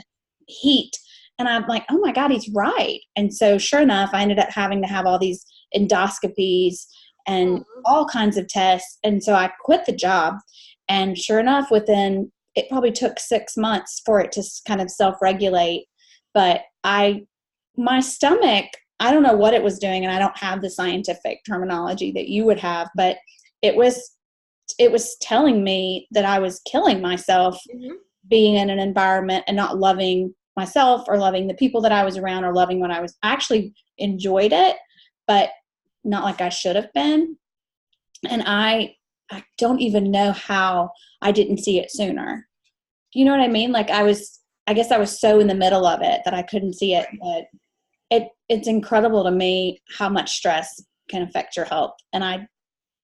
S1: heat. And I'm like, oh my God, he's right. And so sure enough, I ended up having to have all these endoscopies and all kinds of tests. And so I quit the job. And sure enough, it probably took 6 months for it to kind of self-regulate. But my stomach, I don't know what it was doing, and I don't have the scientific terminology that you would have, but it was telling me that I was killing myself being in an environment and not loving myself or loving the people that I was around or loving I actually enjoyed it, but not like I should have been. And I don't even know how I didn't see it sooner. You know what I mean? Like I guess I was so in the middle of it that I couldn't see it, but it's incredible to me how much stress can affect your health.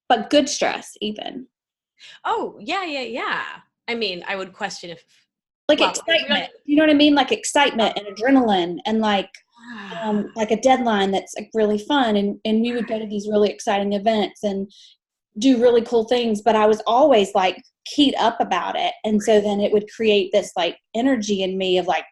S1: But good stress even.
S2: Oh, yeah. I mean, I would question if,
S1: like excitement, you know what I mean? Like excitement and adrenaline, and like a deadline that's like really fun. And we would go to these really exciting events and do really cool things, but I was always like keyed up about it. And so then it would create this like energy in me of like,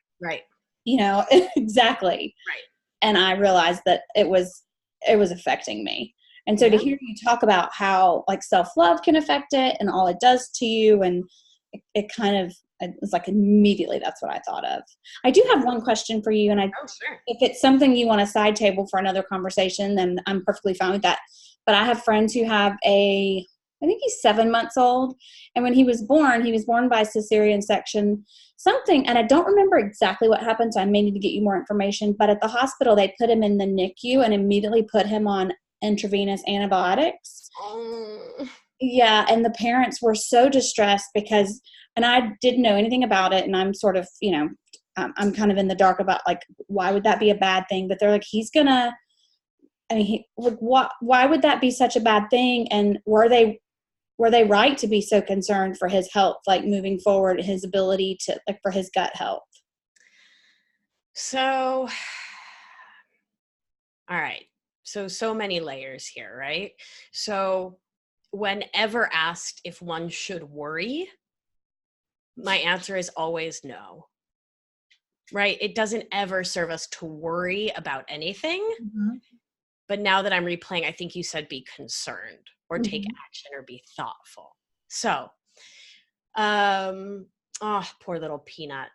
S1: exactly.
S2: Right.
S1: And I realized that it was affecting me. And so to hear you talk about how like self-love can affect it and all it does to you, and it kind of, it's like immediately that's what I thought of. I do have one question for you, and
S2: sure.
S1: If it's something you want to side table for another conversation, then I'm perfectly fine with that. But I have friends who have I think he's 7 months old, and when he was born by cesarean section, something, and I don't remember exactly what happened, so I may need to get you more information, but at the hospital, they put him in the NICU and immediately put him on intravenous antibiotics. Yeah, and the parents were so distressed because, and I didn't know anything about it, and I'm sort of, I'm kind of in the dark about like, why would that be a bad thing? But they're like, why would that be such a bad thing? And were they right to be so concerned for his health, like moving forward, his ability to, like, for his gut health?
S2: So, all right. So many layers here, right? So whenever asked if one should worry, my answer is always no, right? It doesn't ever serve us to worry about anything. But now that I'm replaying, I think you said be concerned or take action or be thoughtful. So, poor little Peanut,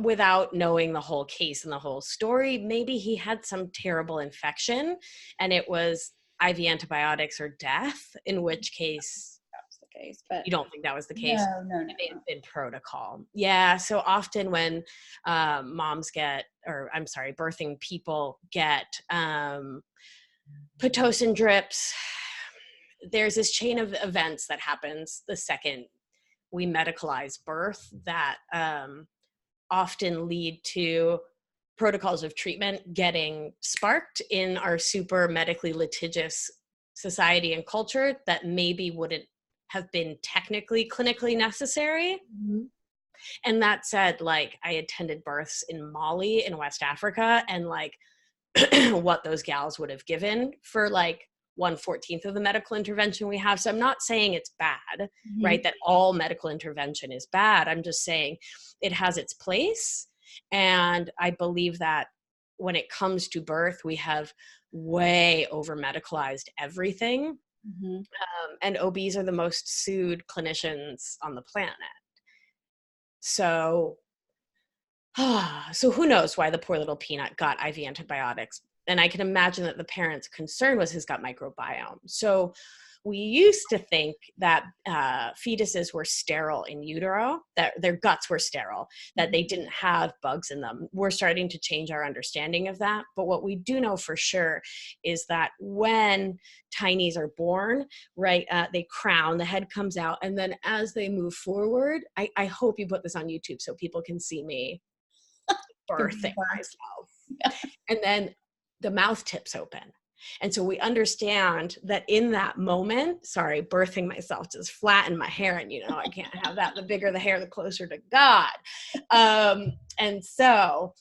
S2: without knowing the whole case and the whole story, maybe he had some terrible infection and it was IV antibiotics or death, in which case
S1: that was the case. But
S2: you don't think that was the case?
S1: No.
S2: It may have been protocol. Yeah. So often when birthing people get Pitocin drips, there's this chain of events that happens the second we medicalize birth that often lead to protocols of treatment getting sparked in our super medically litigious society and culture that maybe wouldn't have been technically clinically necessary.
S1: Mm-hmm.
S2: And that said, like, I attended births in Mali in West Africa, and like what those gals would have given for like 1/14 of the medical intervention we have. So I'm not saying it's bad,
S1: Mm-hmm.
S2: right? That all medical intervention is bad. I'm just saying it has its place. And I believe that when it comes to birth, we have way over medicalized everything.
S1: Mm-hmm.
S2: And OBs are the most sued clinicians on the planet. So, so who knows why the poor little peanut got IV antibiotics. And I can imagine that the parent's concern was his gut microbiome. So we used to think that fetuses were sterile in utero, that their guts were sterile, that they didn't have bugs in them. We're starting to change our understanding of that. But what we do know for sure is that when tinies are born, right, they crown, the head comes out, and then as they move forward, I hope you put this on YouTube so people can see me birthing myself. And then the mouth tips open. And so we understand that in that moment, sorry, birthing myself just flattened my hair, and you know, I can't have that. The bigger the hair, the closer to God. And so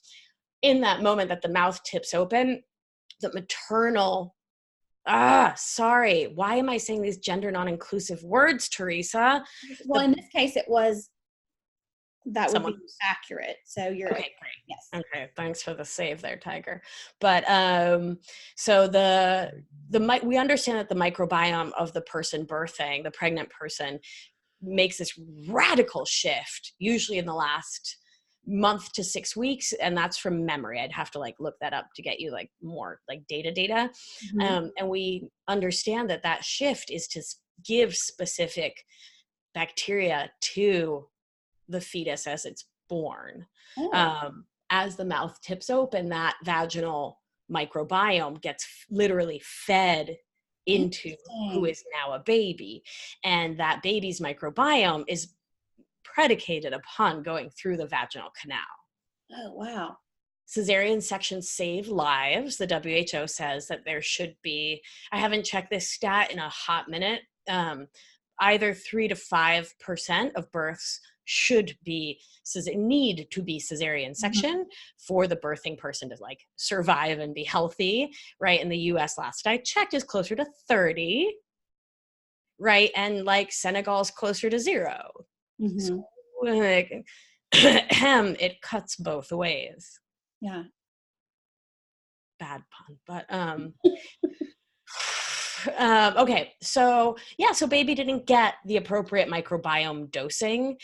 S2: in that moment that the mouth tips open, the maternal, sorry, why am I saying these gender non-inclusive words, Teresa?
S1: Well, in this case, it was, that would be accurate. So you're
S2: okay, great.
S1: Yes.
S2: Okay, thanks for the save there, Tiger. But so we understand that the microbiome of the person birthing, the pregnant person, makes this radical shift, usually in the last month to 6 weeks, and that's from memory. I'd have to like look that up to get you like more like data.
S1: Mm-hmm.
S2: And we understand that that shift is to give specific bacteria to the fetus as it's born. As the mouth tips open, that vaginal microbiome gets literally fed into who is now a baby. And that baby's microbiome is predicated upon going through the vaginal canal.
S1: Oh, wow.
S2: Cesarean sections save lives. The WHO says that there should be, I haven't checked this stat in a hot minute, either 3 to 5% of births should be, need to be cesarean section for the birthing person to like survive and be healthy, right? In the US, last I checked, is closer to 30, right? And like Senegal's closer to 0.
S1: Mm-hmm.
S2: So, like, it cuts both ways.
S1: Yeah.
S2: Bad pun, but okay, so yeah, so baby didn't get the appropriate microbiome dosing.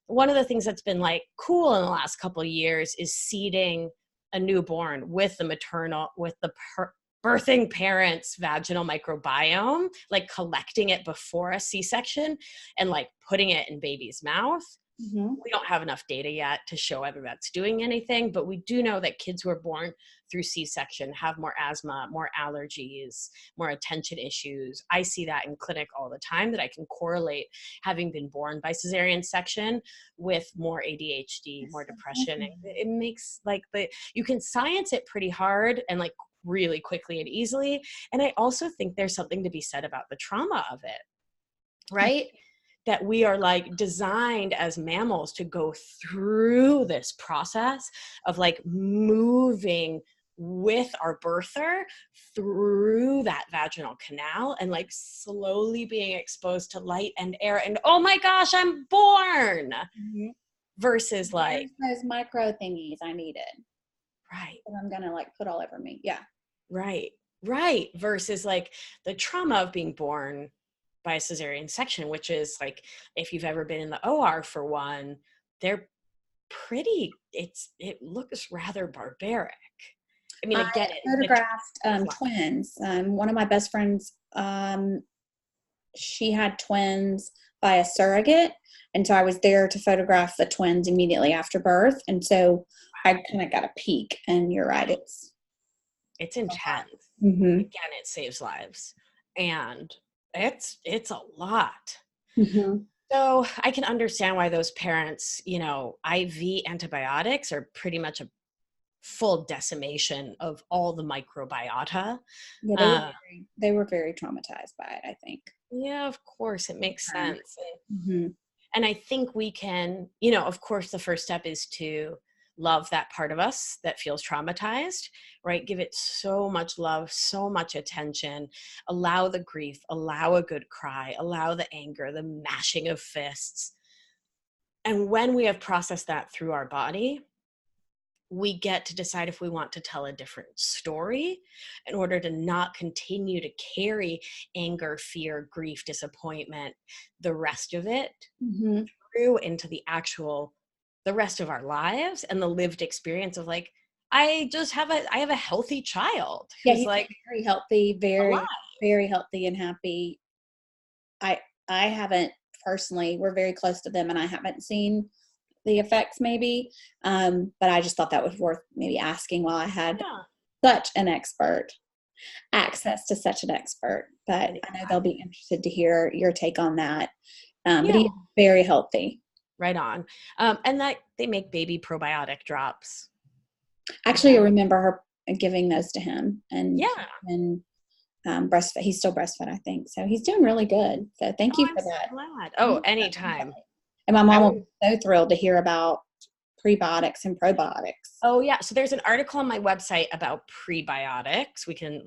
S2: One of the things that's been like cool in the last couple of years is seeding a newborn with the birthing parent's vaginal microbiome, like collecting it before a C-section and like putting it in baby's mouth.
S1: Mm-hmm.
S2: We don't have enough data yet to show whether that's doing anything, but we do know that kids who are born through C-section have more asthma, more allergies, more attention issues. I see that in clinic all the time, that I can correlate having been born by cesarean section with more ADHD, more depression. And it makes like you can science it pretty hard and like really quickly and easily. And I also think there's something to be said about the trauma of it, right? That we are like designed as mammals to go through this process of like moving with our birther through that vaginal canal and like slowly being exposed to light and air and oh my gosh, I'm born. Versus like
S1: those micro thingies I needed.
S2: Right.
S1: And I'm gonna like put all over me. Yeah.
S2: Right. Versus like the trauma of being born by a cesarean section, which is like, if you've ever been in the OR for one, they're pretty, it looks rather barbaric. I mean, I get it.
S1: Photographed twins. One of my best friends, she had twins by a surrogate. And so I was there to photograph the twins immediately after birth. And so I kind of got a peek, and you're right.
S2: It's intense.
S1: Mm-hmm.
S2: Again, it saves lives. And it's a lot.
S1: Mm-hmm.
S2: So I can understand why those parents, you know, IV antibiotics are pretty much full decimation of all the microbiota.
S1: Yeah, they were very traumatized by it, I think.
S2: Yeah, of course, it makes sense.
S1: Mm-hmm.
S2: And I think we can, of course, the first step is to love that part of us that feels traumatized, right? Give it so much love, so much attention, allow the grief, allow a good cry, allow the anger, the mashing of fists. And when we have processed that through our body, we get to decide if we want to tell a different story in order to not continue to carry anger, fear, grief, disappointment, the rest of it through into the rest of our lives and the lived experience of like, I have a healthy child who's
S1: he's
S2: like
S1: very healthy, very,
S2: alive.
S1: very healthy and happy. I haven't personally, we're very close to them and I haven't seen the effects maybe. But I just thought that was worth maybe asking while I had such an expert, access to such an expert. But I know they'll be interested to hear your take on that. But he's very healthy.
S2: Right on. And that they make baby probiotic drops.
S1: Actually, I remember her giving those to him, and breastfed. He's still breastfed, I think. So he's doing really good. So thank you for that.
S2: So glad. Oh, anytime.
S1: And my mom was so thrilled to hear about prebiotics and probiotics.
S2: Oh yeah. So there's an article on my website about prebiotics. We can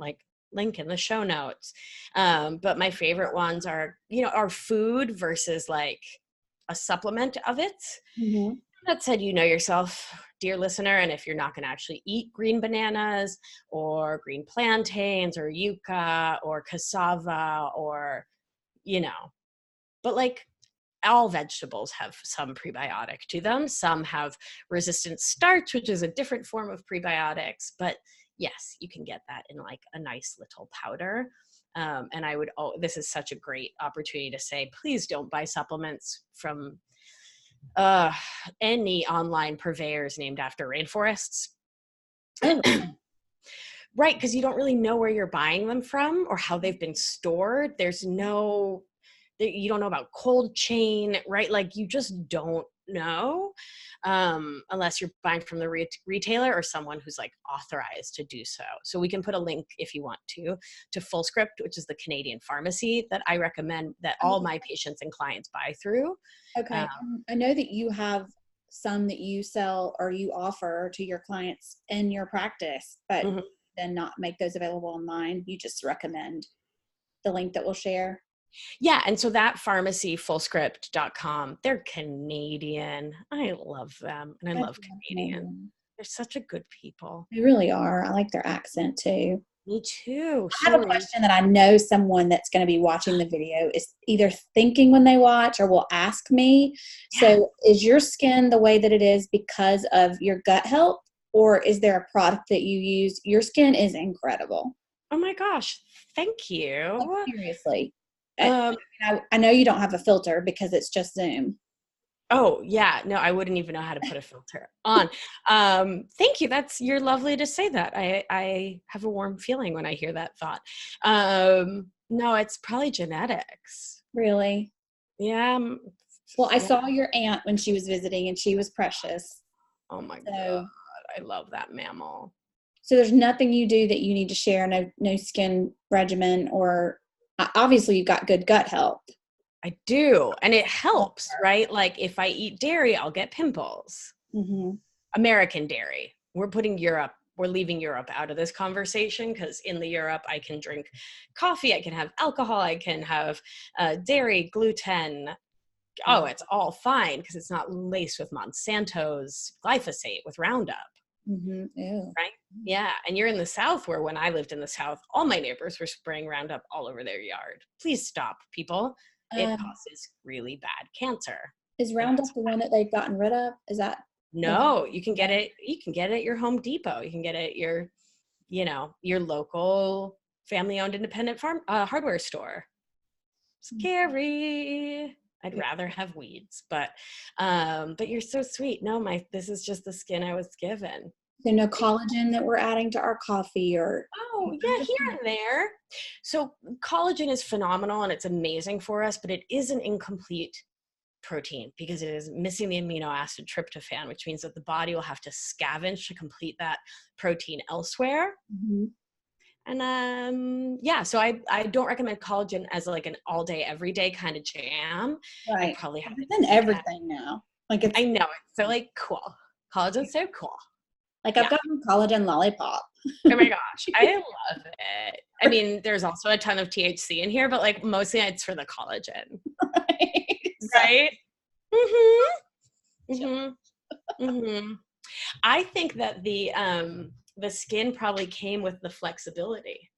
S2: link in the show notes. But my favorite ones are, our food versus like a supplement of it.
S1: Mm-hmm.
S2: That said, you know yourself, dear listener, and if you're not going to actually eat green bananas or green plantains or yucca or cassava or, but like all vegetables have some prebiotic to them. Some have resistant starch, which is a different form of prebiotics, but yes, you can get that in like a nice little powder. And this is such a great opportunity to say, please don't buy supplements from any online purveyors named after rainforests. Right, because you don't really know where you're buying them from or how they've been stored. You don't know about cold chain, right? Like you just don't know unless you're buying from the retailer or someone who's like authorized to do so. So we can put a link if you want to Full Script, which is the Canadian pharmacy that I recommend that all my patients and clients buy through.
S1: Okay. I know that you have some that you sell or you offer to your clients in your practice, but then not make those available online. You just recommend the link that we'll share.
S2: Yeah. And so that pharmacy, fullscript.com, they're Canadian. I love them. And I love Canadians. They're such a good people.
S1: They really are. I like their accent too.
S2: Me too.
S1: I have a question that I know someone that's going to be watching the video is either thinking when they watch or will ask me. Yeah. So is your skin the way that it is because of your gut health, or is there a product that you use? Your skin is incredible.
S2: Oh my gosh. Thank you.
S1: Like, seriously. I know you don't have a filter because it's just Zoom.
S2: Oh yeah, no, I wouldn't even know how to put a filter on. Thank you. You're lovely to say that. I have a warm feeling when I hear that thought. No, it's probably genetics.
S1: Really?
S2: Yeah.
S1: Well, I saw your aunt when she was visiting and she was precious.
S2: Oh my God. I love that mammal.
S1: So there's nothing you do that you need to share, no skin regimen, or obviously you've got good gut health.
S2: I do. And it helps, right? Like if I eat dairy, I'll get pimples. Mm-hmm. American dairy. We're leaving Europe out of this conversation because in Europe, I can drink coffee, I can have alcohol, I can have dairy, gluten. Oh, it's all fine because it's not laced with Monsanto's glyphosate with Roundup. Mm-hmm. Right? Yeah. And you're in the South, where when I lived in the South, all my neighbors were spraying Roundup all over their yard. Please stop, people. It causes really bad cancer.
S1: Is Roundup the one that they've gotten rid of? Is that?
S2: No, you can get it. You can get it at your Home Depot. You can get it at your local family-owned independent hardware store. Scary. I'd rather have weeds, but you're so sweet. No, this is just the skin I was given.
S1: So no collagen that we're adding to our coffee or?
S2: Oh yeah, here and there. So collagen is phenomenal and it's amazing for us, but it is an incomplete protein because it is missing the amino acid tryptophan, which means that the body will have to scavenge to complete that protein elsewhere.
S1: Mm-hmm.
S2: And so I don't recommend collagen as like an all day, every day kind of jam.
S1: Right.
S2: You probably have
S1: it's in everything now. Like it's,
S2: I know, it's so like cool. Collagen's so cool.
S1: like I've gotten collagen lollipop.
S2: Oh my gosh, I love it. I mean, there's also a ton of THC in here, but like mostly it's for the collagen. Right? Mm-hmm. Mm-hmm. Mm-hmm. I think that the skin probably came with the flexibility.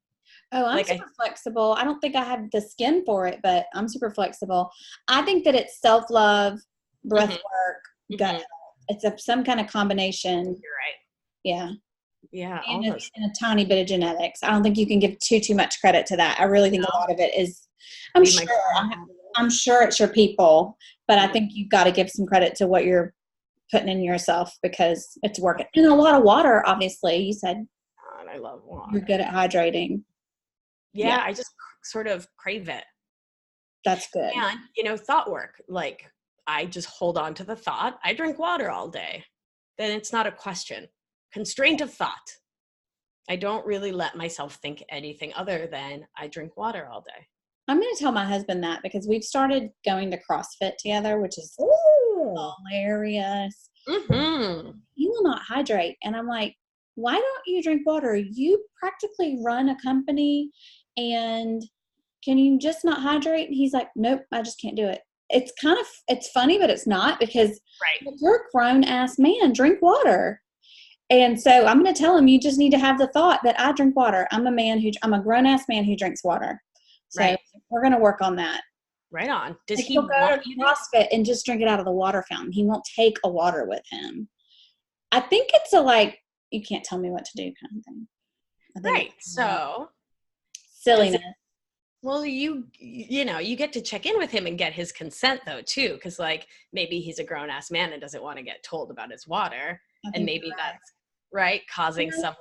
S1: Oh, I'm
S2: like
S1: super flexible. I don't think I have the skin for it, but I'm super flexible. I think that it's self-love, breath work, gut health. It's some kind of combination.
S2: You're right.
S1: Yeah.
S2: Yeah,
S1: and a tiny bit of genetics. I don't think you can give too much credit to that. I really think a lot of it is, I'm sure it's your people, but I think you've got to give some credit to what you're putting in yourself because it's working. And a lot of water, obviously. You said
S2: God, I love water.
S1: You're good at hydrating.
S2: Yeah, I just sort of crave it.
S1: That's good.
S2: And, thought work. Like, I just hold on to the thought, I drink water all day. Then it's not a question. Constraint of thought. I don't really let myself think anything other than I drink water all day.
S1: I'm going to tell my husband that because we've started going to CrossFit together, which is hilarious.
S2: Mm-hmm.
S1: He will not hydrate. And I'm like, why don't you drink water? You practically run a company and can you just not hydrate? And he's like, nope, I just can't do it. It's funny, but it's not because you're a grown ass man, drink water. And so I'm going to tell him, you just need to have the thought that I drink water. I'm a grown ass man who drinks water. So we're going to work on that.
S2: Right on. Does he
S1: go to CrossFit and just drink it out of the water fountain? He won't take a water with him. I think it's you can't tell me what to do kind of thing.
S2: Right. So
S1: silliness.
S2: Well, you get to check in with him and get his consent though too, because like maybe he's a grown ass man and doesn't want to get told about his water, and maybe that's causing some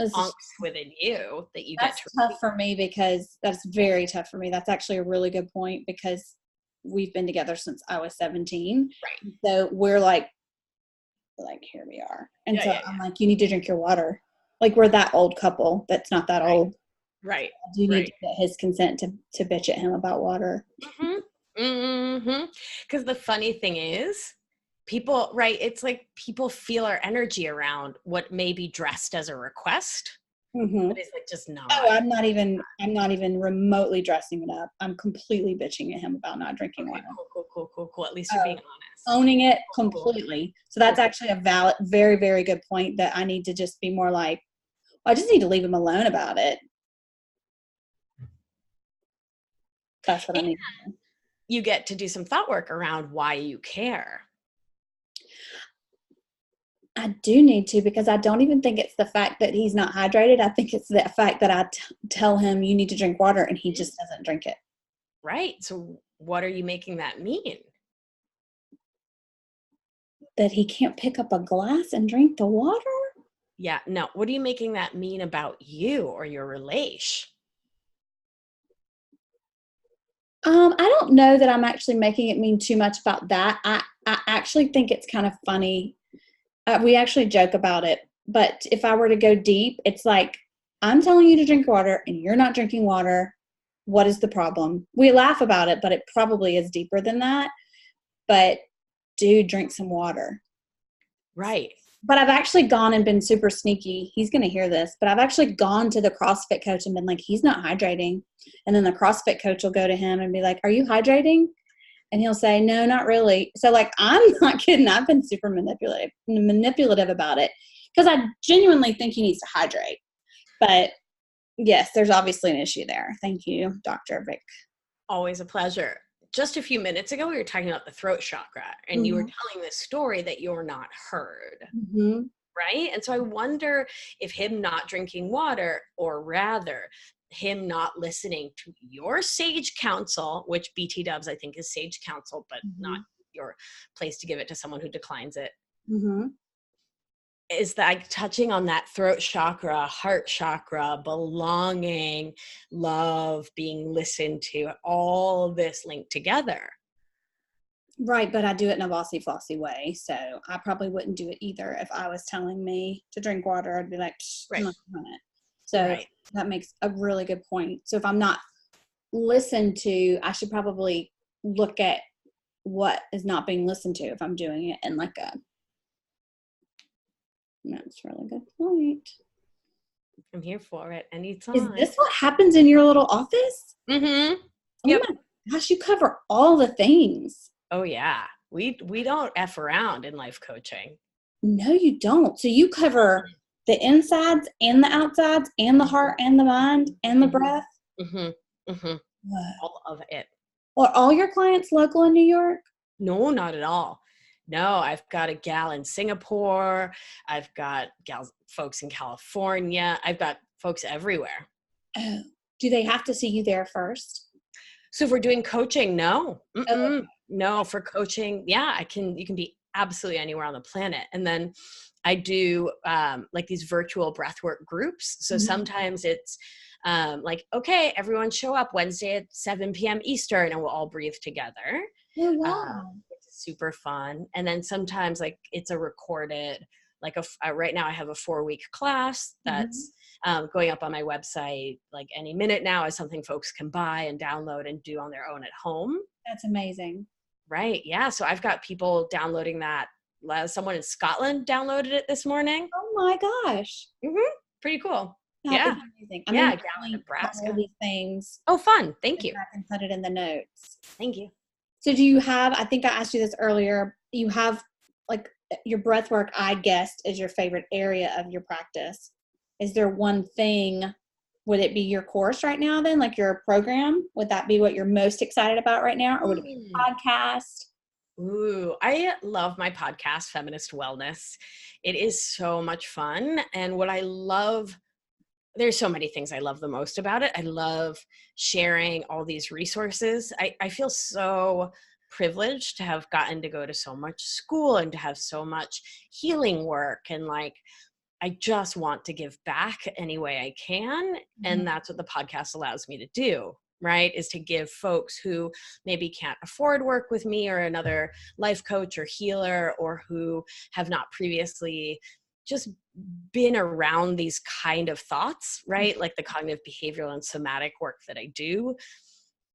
S2: angst within you that you get to.
S1: That's tough for me because that's very tough for me. That's actually a really good point because we've been together since I was 17.
S2: Right.
S1: So we're like here we are, and I'm like, you need to drink your water. Like we're that old couple that's not that old.
S2: Right.
S1: I do need to get his consent to bitch at him about water.
S2: Mm-hmm. Mm-hmm. Because the funny thing is, people, it's like people feel our energy around what may be dressed as a request, but it's like just not.
S1: Oh, I'm not even remotely dressing it up. I'm completely bitching at him about not drinking water.
S2: Cool. At least you're being honest.
S1: Owning it completely. So that's actually a valid, very, very good point that I need to just be more like, I just need to leave him alone about it. That's what I need.
S2: You get to do some thought work around why you care.
S1: I do need to, because I don't even think it's the fact that he's not hydrated. I think it's the fact that I tell him you need to drink water and he just doesn't drink it.
S2: Right. So what are you making that mean?
S1: That he can't pick up a glass and drink the water?
S2: Yeah. No. What are you making that mean about you or your relation?
S1: I don't know that I'm actually making it mean too much about that. I actually think it's kind of funny. We actually joke about it, but if I were to go deep, it's like, I'm telling you to drink water and you're not drinking water. What is the problem? We laugh about it, but it probably is deeper than that. But dude, drink some water.
S2: Right.
S1: But I've actually gone and been super sneaky. He's going to hear this, but I've actually gone to the CrossFit coach and been like, he's not hydrating. And then the CrossFit coach will go to him and be like, are you hydrating? And he'll say, no, not really. So like, I'm not kidding. I've been super manipulative about it because I genuinely think he needs to hydrate. But yes, there's obviously an issue there. Thank you, Dr. Vic.
S2: Always a pleasure. Just a few minutes ago, we were talking about the throat chakra, and you were telling this story that you're not heard, right? And so I wonder if him not drinking water, or rather him not listening to your sage counsel, which BT dubs I think is sage counsel, but not your place to give it to someone who declines it, is that touching on that throat chakra, heart chakra, belonging, love, being listened to, all of this linked together.
S1: Right, but I do it in a bossy flossy way, so I probably wouldn't do it either. If I was telling me to drink water, I'd be like, Psh, I'm
S2: Right.
S1: not doing it. So
S2: Right.
S1: that makes a really good point. So if I'm not listened to, I should probably look at what is not being listened to if I'm doing it in like a, that's a really good point.
S2: I'm here for it
S1: Is
S2: anytime.
S1: this what happens in your little office?
S2: Mm-hmm.
S1: Oh
S2: Yep.
S1: my gosh, you cover all the things.
S2: Oh yeah. We don't F around in life coaching.
S1: No, you don't. So you cover the insides and the outsides and the heart and the mind and the breath.
S2: Mm-hmm. Mm-hmm.
S1: Whoa.
S2: All of it.
S1: Are all your clients local in New York?
S2: No, not at all. No, I've got a gal in Singapore. I've got folks in California. I've got folks everywhere.
S1: Oh, do they have to see you there first?
S2: So if we're doing coaching, no.
S1: Oh,
S2: No, for coaching, yeah, you can be absolutely anywhere on the planet. And then I do like these virtual breathwork groups. So sometimes it's like, okay, everyone show up Wednesday at 7 p.m. Eastern and we'll all breathe together.
S1: oh wow.
S2: Which is super fun. And then sometimes like it's a recorded, like right now I have a 4-week class that's going up on my website like any minute now, is something folks can buy and download and do on their own at home.
S1: That's amazing.
S2: Right. Yeah. So I've got people downloading that. Someone in Scotland downloaded it this morning.
S1: Oh my gosh.
S2: Pretty cool.
S1: That is
S2: Yeah.
S1: amazing.
S2: Yeah.
S1: I'm
S2: A gal in
S1: going to
S2: Nebraska.
S1: all these things.
S2: Oh, fun. Thank you.
S1: I can put it in the notes.
S2: Thank you.
S1: So do you have, I think I asked you this earlier, you have like your breath work, I guessed, is your favorite area of your practice. Is there one thing, would it be your course right now then, like your program? Would that be what you're most excited about right now? Or would it be a podcast?
S2: Ooh, I love my podcast, Feminist Wellness. It is so much fun. And what I love, there's so many things I love the most about it. I love sharing all these resources. I feel so privileged to have gotten to go to so much school and to have so much healing work. And like, I just want to give back any way I can. And that's what the podcast allows me to do, right? Is to give folks who maybe can't afford work with me or another life coach or healer, or who have not previously just been around these kind of thoughts, right? Like the cognitive behavioral and somatic work that I do.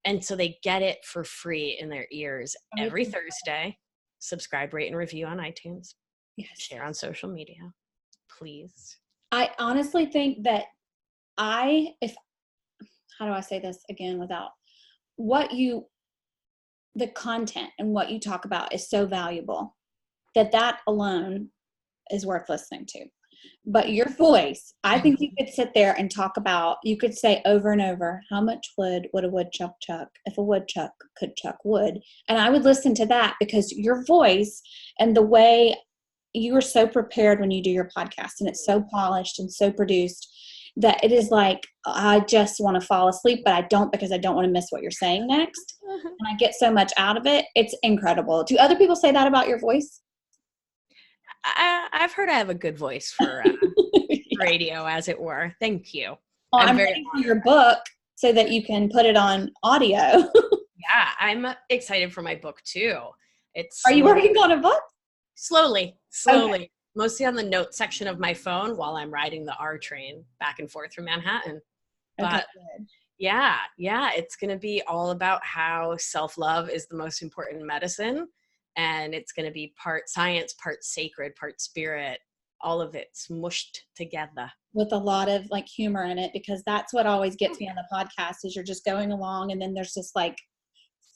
S2: And so they get it for free in their ears every Thursday. Subscribe, rate, and review on iTunes.
S1: Yes.
S2: Share on social media, please.
S1: I honestly think that how do I say this again without the content and what you talk about is so valuable that alone is worth listening to. But your voice, I think you could sit there and talk about, you could say over and over, how much wood would a woodchuck chuck if a woodchuck could chuck wood? And I would listen to that because your voice and the way you are so prepared when you do your podcast, and it's so polished and so produced that it is like, I just want to fall asleep, but I don't, because I don't want to miss what you're saying next. And I get so much out of it. It's incredible. Do other people say that about your voice?
S2: I've heard I have a good voice for radio, as it were. Thank you.
S1: Well, I'm reading for your book so that you can put it on audio.
S2: Yeah, I'm excited for my book too.
S1: Are you working on a book?
S2: Slowly.
S1: Okay.
S2: Mostly on the note section of my phone while I'm riding the R train back and forth from Manhattan. But yeah, it's going to be all about how self-love is the most important medicine. And it's going to be part science, part sacred, part spirit, all of it smushed together.
S1: With a lot of like humor in it, because that's what always gets me on the podcast is you're just going along and then there's just like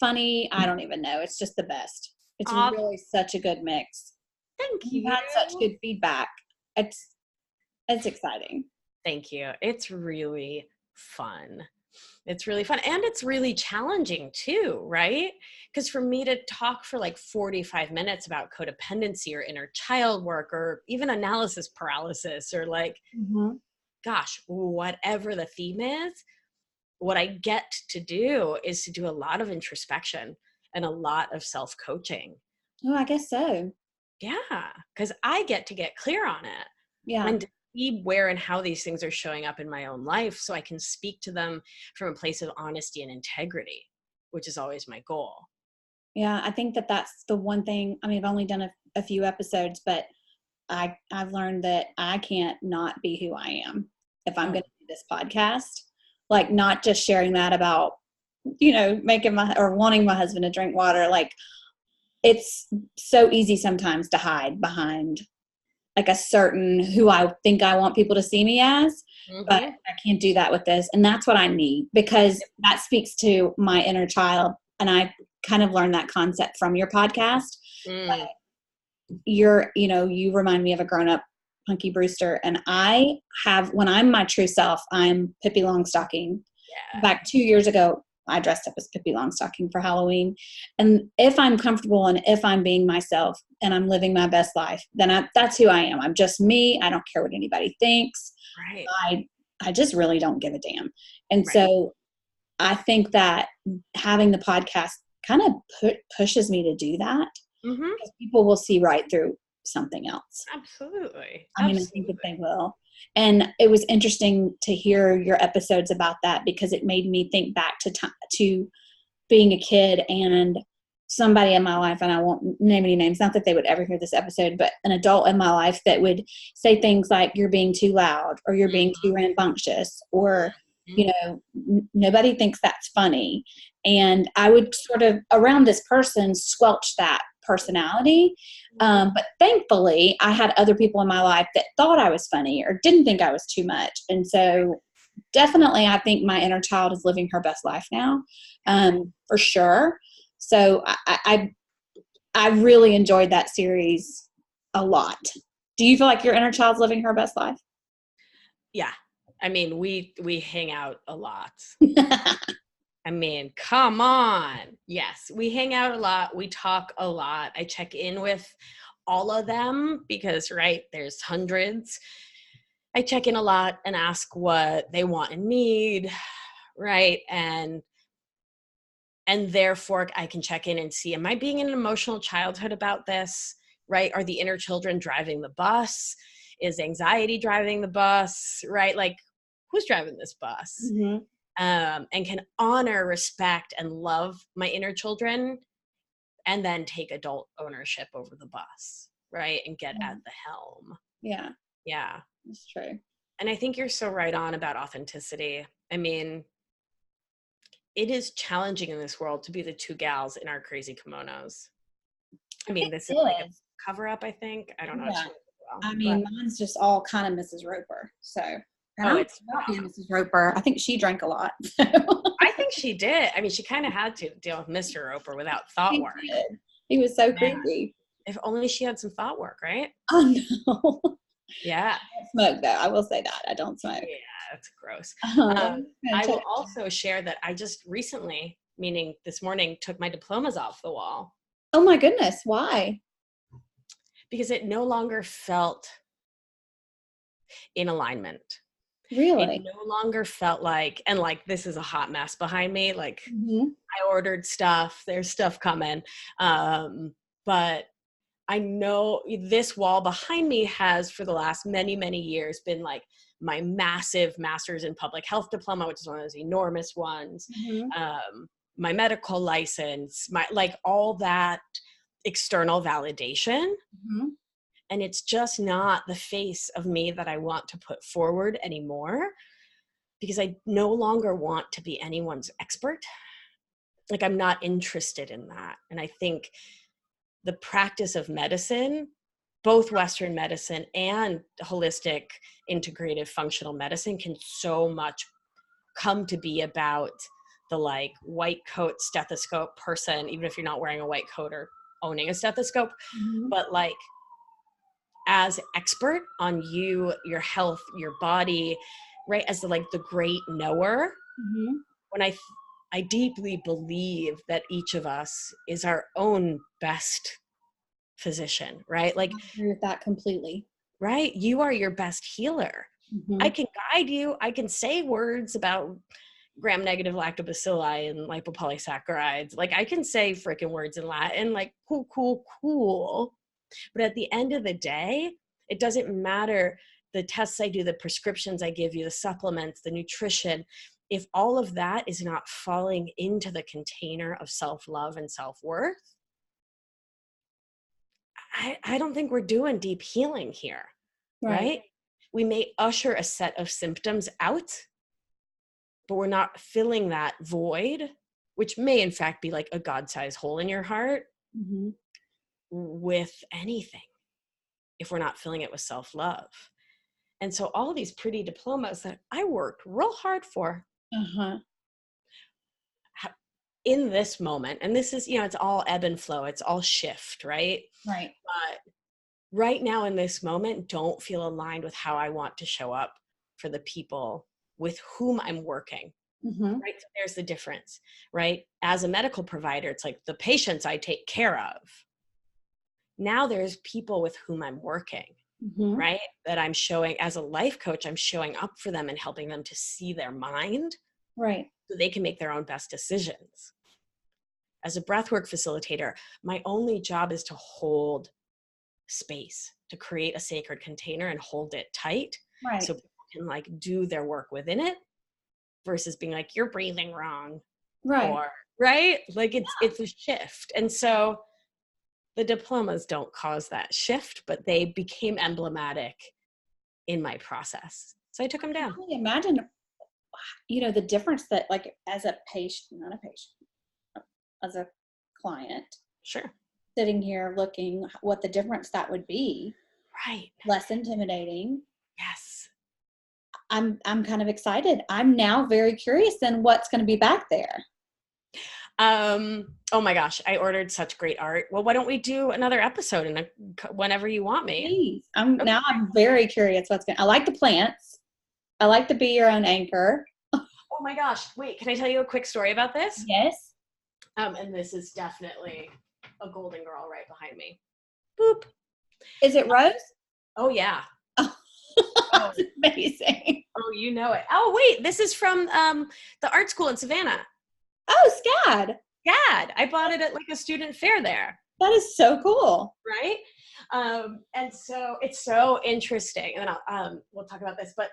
S1: funny, I don't even know. It's just the best. It's really such a good mix.
S2: Thank you.
S1: You've had such good feedback. It's exciting.
S2: Thank you. It's really fun. It's really fun. And it's really challenging too, right? Because for me to talk for like 45 minutes about codependency or inner child work or even analysis paralysis or like, gosh, whatever the theme is, what I get to do is to do a lot of introspection and a lot of self-coaching.
S1: Oh, I guess so.
S2: Yeah, because I get to get clear on it.
S1: Yeah.
S2: And see where and how these things are showing up in my own life so I can speak to them from a place of honesty and integrity, which is always my goal.
S1: Yeah, I think that that's the one thing. I mean, I've only done a few episodes, but I've learned that I can't not be who I am if I'm
S2: Oh,
S1: going to do this podcast. Like, not just sharing that about, making or wanting my husband to drink water. Like, it's so easy sometimes to hide behind like a certain who I think I want people to see me as, but
S2: mm-hmm.
S1: I can't do that with this. And that's what I need, because that speaks to my inner child. And I kind of learned that concept from your podcast.
S2: Mm.
S1: You remind me of a grown up Punky Brewster. And when I'm my true self, I'm Pippi Longstocking.
S2: Yeah.
S1: Back 2 years ago, I dressed up as Pippi Longstocking for Halloween. And if I'm comfortable and if I'm being myself and I'm living my best life, then that's who I am. I'm just me. I don't care what anybody thinks.
S2: Right.
S1: I just really don't give a damn. And
S2: Right.
S1: so I think that having the podcast kind of pushes me to do that, because people will see right through something else.
S2: Absolutely.
S1: I mean, I think that they will. And it was interesting to hear your episodes about that, because it made me think back to being a kid and somebody in my life, and I won't name any names, not that they would ever hear this episode, but an adult in my life that would say things like, you're being too loud, or you're being too rambunctious, or, nobody thinks that's funny. And I would sort of, around this person, squelch that personality. But thankfully, I had other people in my life that thought I was funny or didn't think I was too much. And so definitely, I think my inner child is living her best life now, for sure. So I really enjoyed that series a lot. Do you feel like your inner child's living her best life?
S2: Yeah. I mean, we hang out a lot. I mean, come on. Yes, we hang out a lot. We talk a lot. I check in with all of them because, right, there's hundreds. I check in a lot and ask what they want and need, right? And therefore I can check in and see, am I being an emotional childhood about this, right? Are the inner children driving the bus? Is anxiety driving the bus, right? Like, who's driving this bus?
S1: Mm-hmm.
S2: And can honor, respect, and love my inner children, and then take adult ownership over the bus, right? And get at the helm.
S1: Yeah.
S2: Yeah.
S1: That's true.
S2: And I think you're so right on about authenticity. I mean, it is challenging in this world to be the two gals in our crazy kimonos. I mean, this is like a cover up, I think. I don't know.
S1: Yeah. I mean, mine's just all kind of Mrs. Roper. So, it's not being Mrs. Roper. I think she drank a lot.
S2: I think she did. I mean, she kind of had to deal with Mr. Roper without thought work.
S1: He was so creepy.
S2: If only she had some thought work, right?
S1: Oh, no.
S2: Yeah.
S1: I don't smoke, though. I will say that. I don't smoke.
S2: Yeah, that's gross. I will also share that I just recently, meaning this morning, took my diplomas off the wall.
S1: Oh, my goodness. Why?
S2: Because it no longer felt in alignment.
S1: Really?
S2: It no longer felt like, and like, this is a hot mess behind me. Like, I ordered stuff, there's stuff coming. But I know this wall behind me has, for the last many, many years, been like my massive master's in public health diploma, which is one of those enormous ones. My medical license, like all that external validation. And it's just not the face of me that I want to put forward anymore, because I no longer want to be anyone's expert. Like, I'm not interested in that. And I think the practice of medicine, both Western medicine and holistic integrative functional medicine, can so much come to be about the like white coat stethoscope person, even if you're not wearing a white coat or owning a stethoscope, but like, as expert on you, your health, your body, right? As the great knower, when I deeply believe that each of us is our own best physician, right? Like,
S1: I agree with that completely.
S2: Right? You are your best healer. I can guide you. I can say words about gram-negative lactobacilli and lipopolysaccharides. Like, I can say freaking words in Latin, like, cool. But at the end of the day, it doesn't matter the tests I do, the prescriptions I give you, the supplements, the nutrition. if all of that is not falling into the container of self-love and self-worth, I don't think we're doing deep healing here, right? We may usher a set of symptoms out, but we're not filling that void, which may in fact be like a God-sized hole in your heart, with anything if we're not filling it with self-love. And so all these pretty diplomas that I worked real hard for, in this moment, and this is, it's all ebb and flow, it's all shift, right?
S1: Right.
S2: But right now in this moment, don't feel aligned with how I want to show up for the people with whom I'm working. Right? So there's the difference, right? As a medical provider, it's like the patients I take care of. Now there's people with whom I'm working, right? That I'm showing, as a life coach, I'm showing up for them and helping them to see their mind,
S1: right?
S2: So they can make their own best decisions. As a breathwork facilitator, my only job is to hold space, to create a sacred container and hold it tight,
S1: right?
S2: So people can like do their work within it, versus being like, you're breathing wrong,
S1: right?
S2: Or right, like it's a shift. And so the diplomas don't cause that shift, but they became emblematic in my process, so I took them down.
S1: I can imagine, the difference that, like, as a patient, not a patient, as a client,
S2: Sure,
S1: sitting here looking what the difference that would be.
S2: Right.
S1: Less intimidating.
S2: Yes.
S1: I'm kind of excited. I'm now very curious then what's going to be back there.
S2: Oh my gosh, I ordered such great art. Well, why don't we do another episode whenever you want me?
S1: Please. Now I'm very curious I like the plants. I like the be your own anchor.
S2: Oh my gosh. Wait, can I tell you a quick story about this?
S1: Yes.
S2: And this is definitely a golden girl right behind me. Boop.
S1: Is it Rose?
S2: Oh yeah.
S1: Oh, that's amazing.
S2: Oh, you know it. Oh wait, this is from the art school in Savannah.
S1: Oh, SCAD.
S2: SCAD. I bought it at like a student fair there.
S1: That is so cool.
S2: Right? And so it's so interesting. And then we'll talk about this. But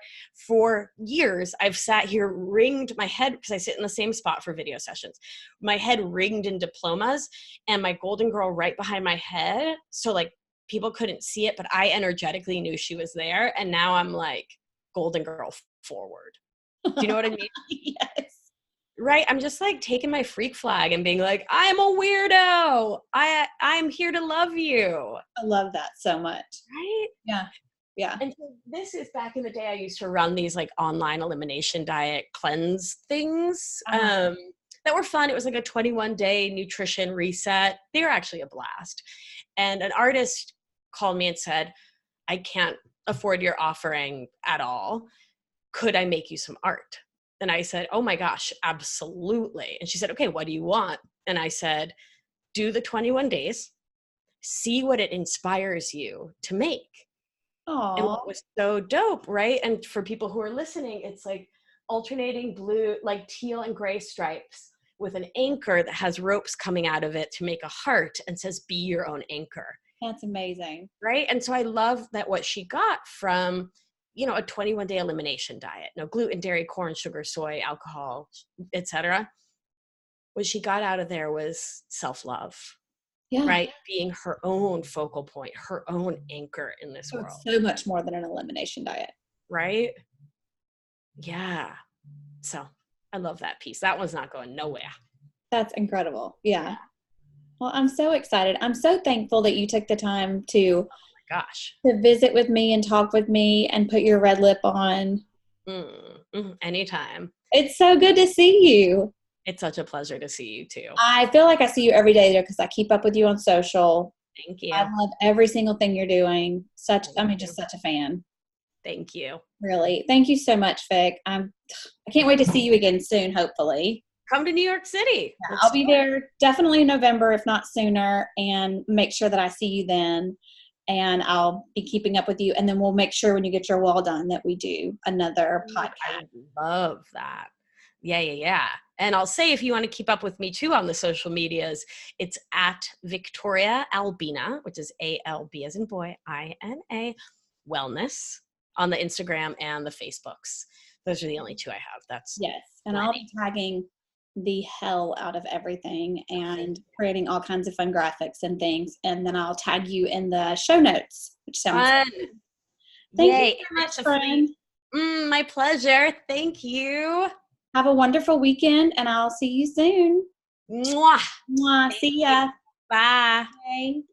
S2: for years, I've sat here, ringed my head, because I sit in the same spot for video sessions. My head ringed in diplomas, and my golden girl right behind my head. So like people couldn't see it, but I energetically knew she was there. And now I'm like golden girl forward. Do you know what I mean?
S1: Yes.
S2: Right. I'm just like taking my freak flag and being like, I'm a weirdo. I'm here to love you.
S1: I love that so much.
S2: Right.
S1: Yeah. Yeah.
S2: And so this is back in the day, I used to run these like online elimination diet cleanse things that were fun. It was like a 21-day nutrition reset. They were actually a blast. And an artist called me and said, I can't afford your offering at all. Could I make you some art? And I said, oh my gosh, absolutely. And she said, okay, what do you want? And I said, do the 21 days, see what it inspires you to make.
S1: Aww.
S2: And what was so dope, right? And for people who are listening, it's like alternating blue, like teal and gray stripes with an anchor that has ropes coming out of it to make a heart and says, be your own anchor.
S1: That's amazing.
S2: Right? And so I love that what she got from a 21-day elimination diet, no gluten, dairy, corn, sugar, soy, alcohol, etc. What she got out of there was self-love, right? Being her own focal point, her own anchor in this world.
S1: It's so much more than an elimination diet.
S2: Right? Yeah. So I love that piece. That one's not going nowhere.
S1: That's incredible. Yeah. Well, I'm so excited. I'm so thankful that you took the time to visit with me and talk with me and put your red lip on.
S2: Anytime.
S1: It's so good to see you.
S2: It's such a pleasure to see you too.
S1: I feel like I see you every day because I keep up with you on social.
S2: Thank you.
S1: I love every single thing you're doing. Just such a fan.
S2: Thank you.
S1: Really. Thank you so much, Vic. I can't wait to see you again soon, hopefully.
S2: Come to New York City.
S1: Yeah, I'll be there definitely in November, if not sooner, and make sure that I see you then. And I'll be keeping up with you. And then we'll make sure when you get your wall done that we do another podcast.
S2: I love that. Yeah. And I'll say, if you want to keep up with me too on the social medias, it's at Victoria Albina, which is ALB as in boy, INA, Wellness. on the Instagram and the Facebooks. Those are the only two I have. That's
S1: Yes. And I'll be tagging the hell out of everything and creating all kinds of fun graphics and things. And then I'll tag you in the show notes, which sounds
S2: fun.
S1: good. Thank
S2: Yay.
S1: you so much, friend.
S2: My pleasure. Thank you.
S1: Have a wonderful weekend, and I'll see you soon.
S2: Mwah.
S1: Mwah. See ya.
S2: Bye.
S1: Bye.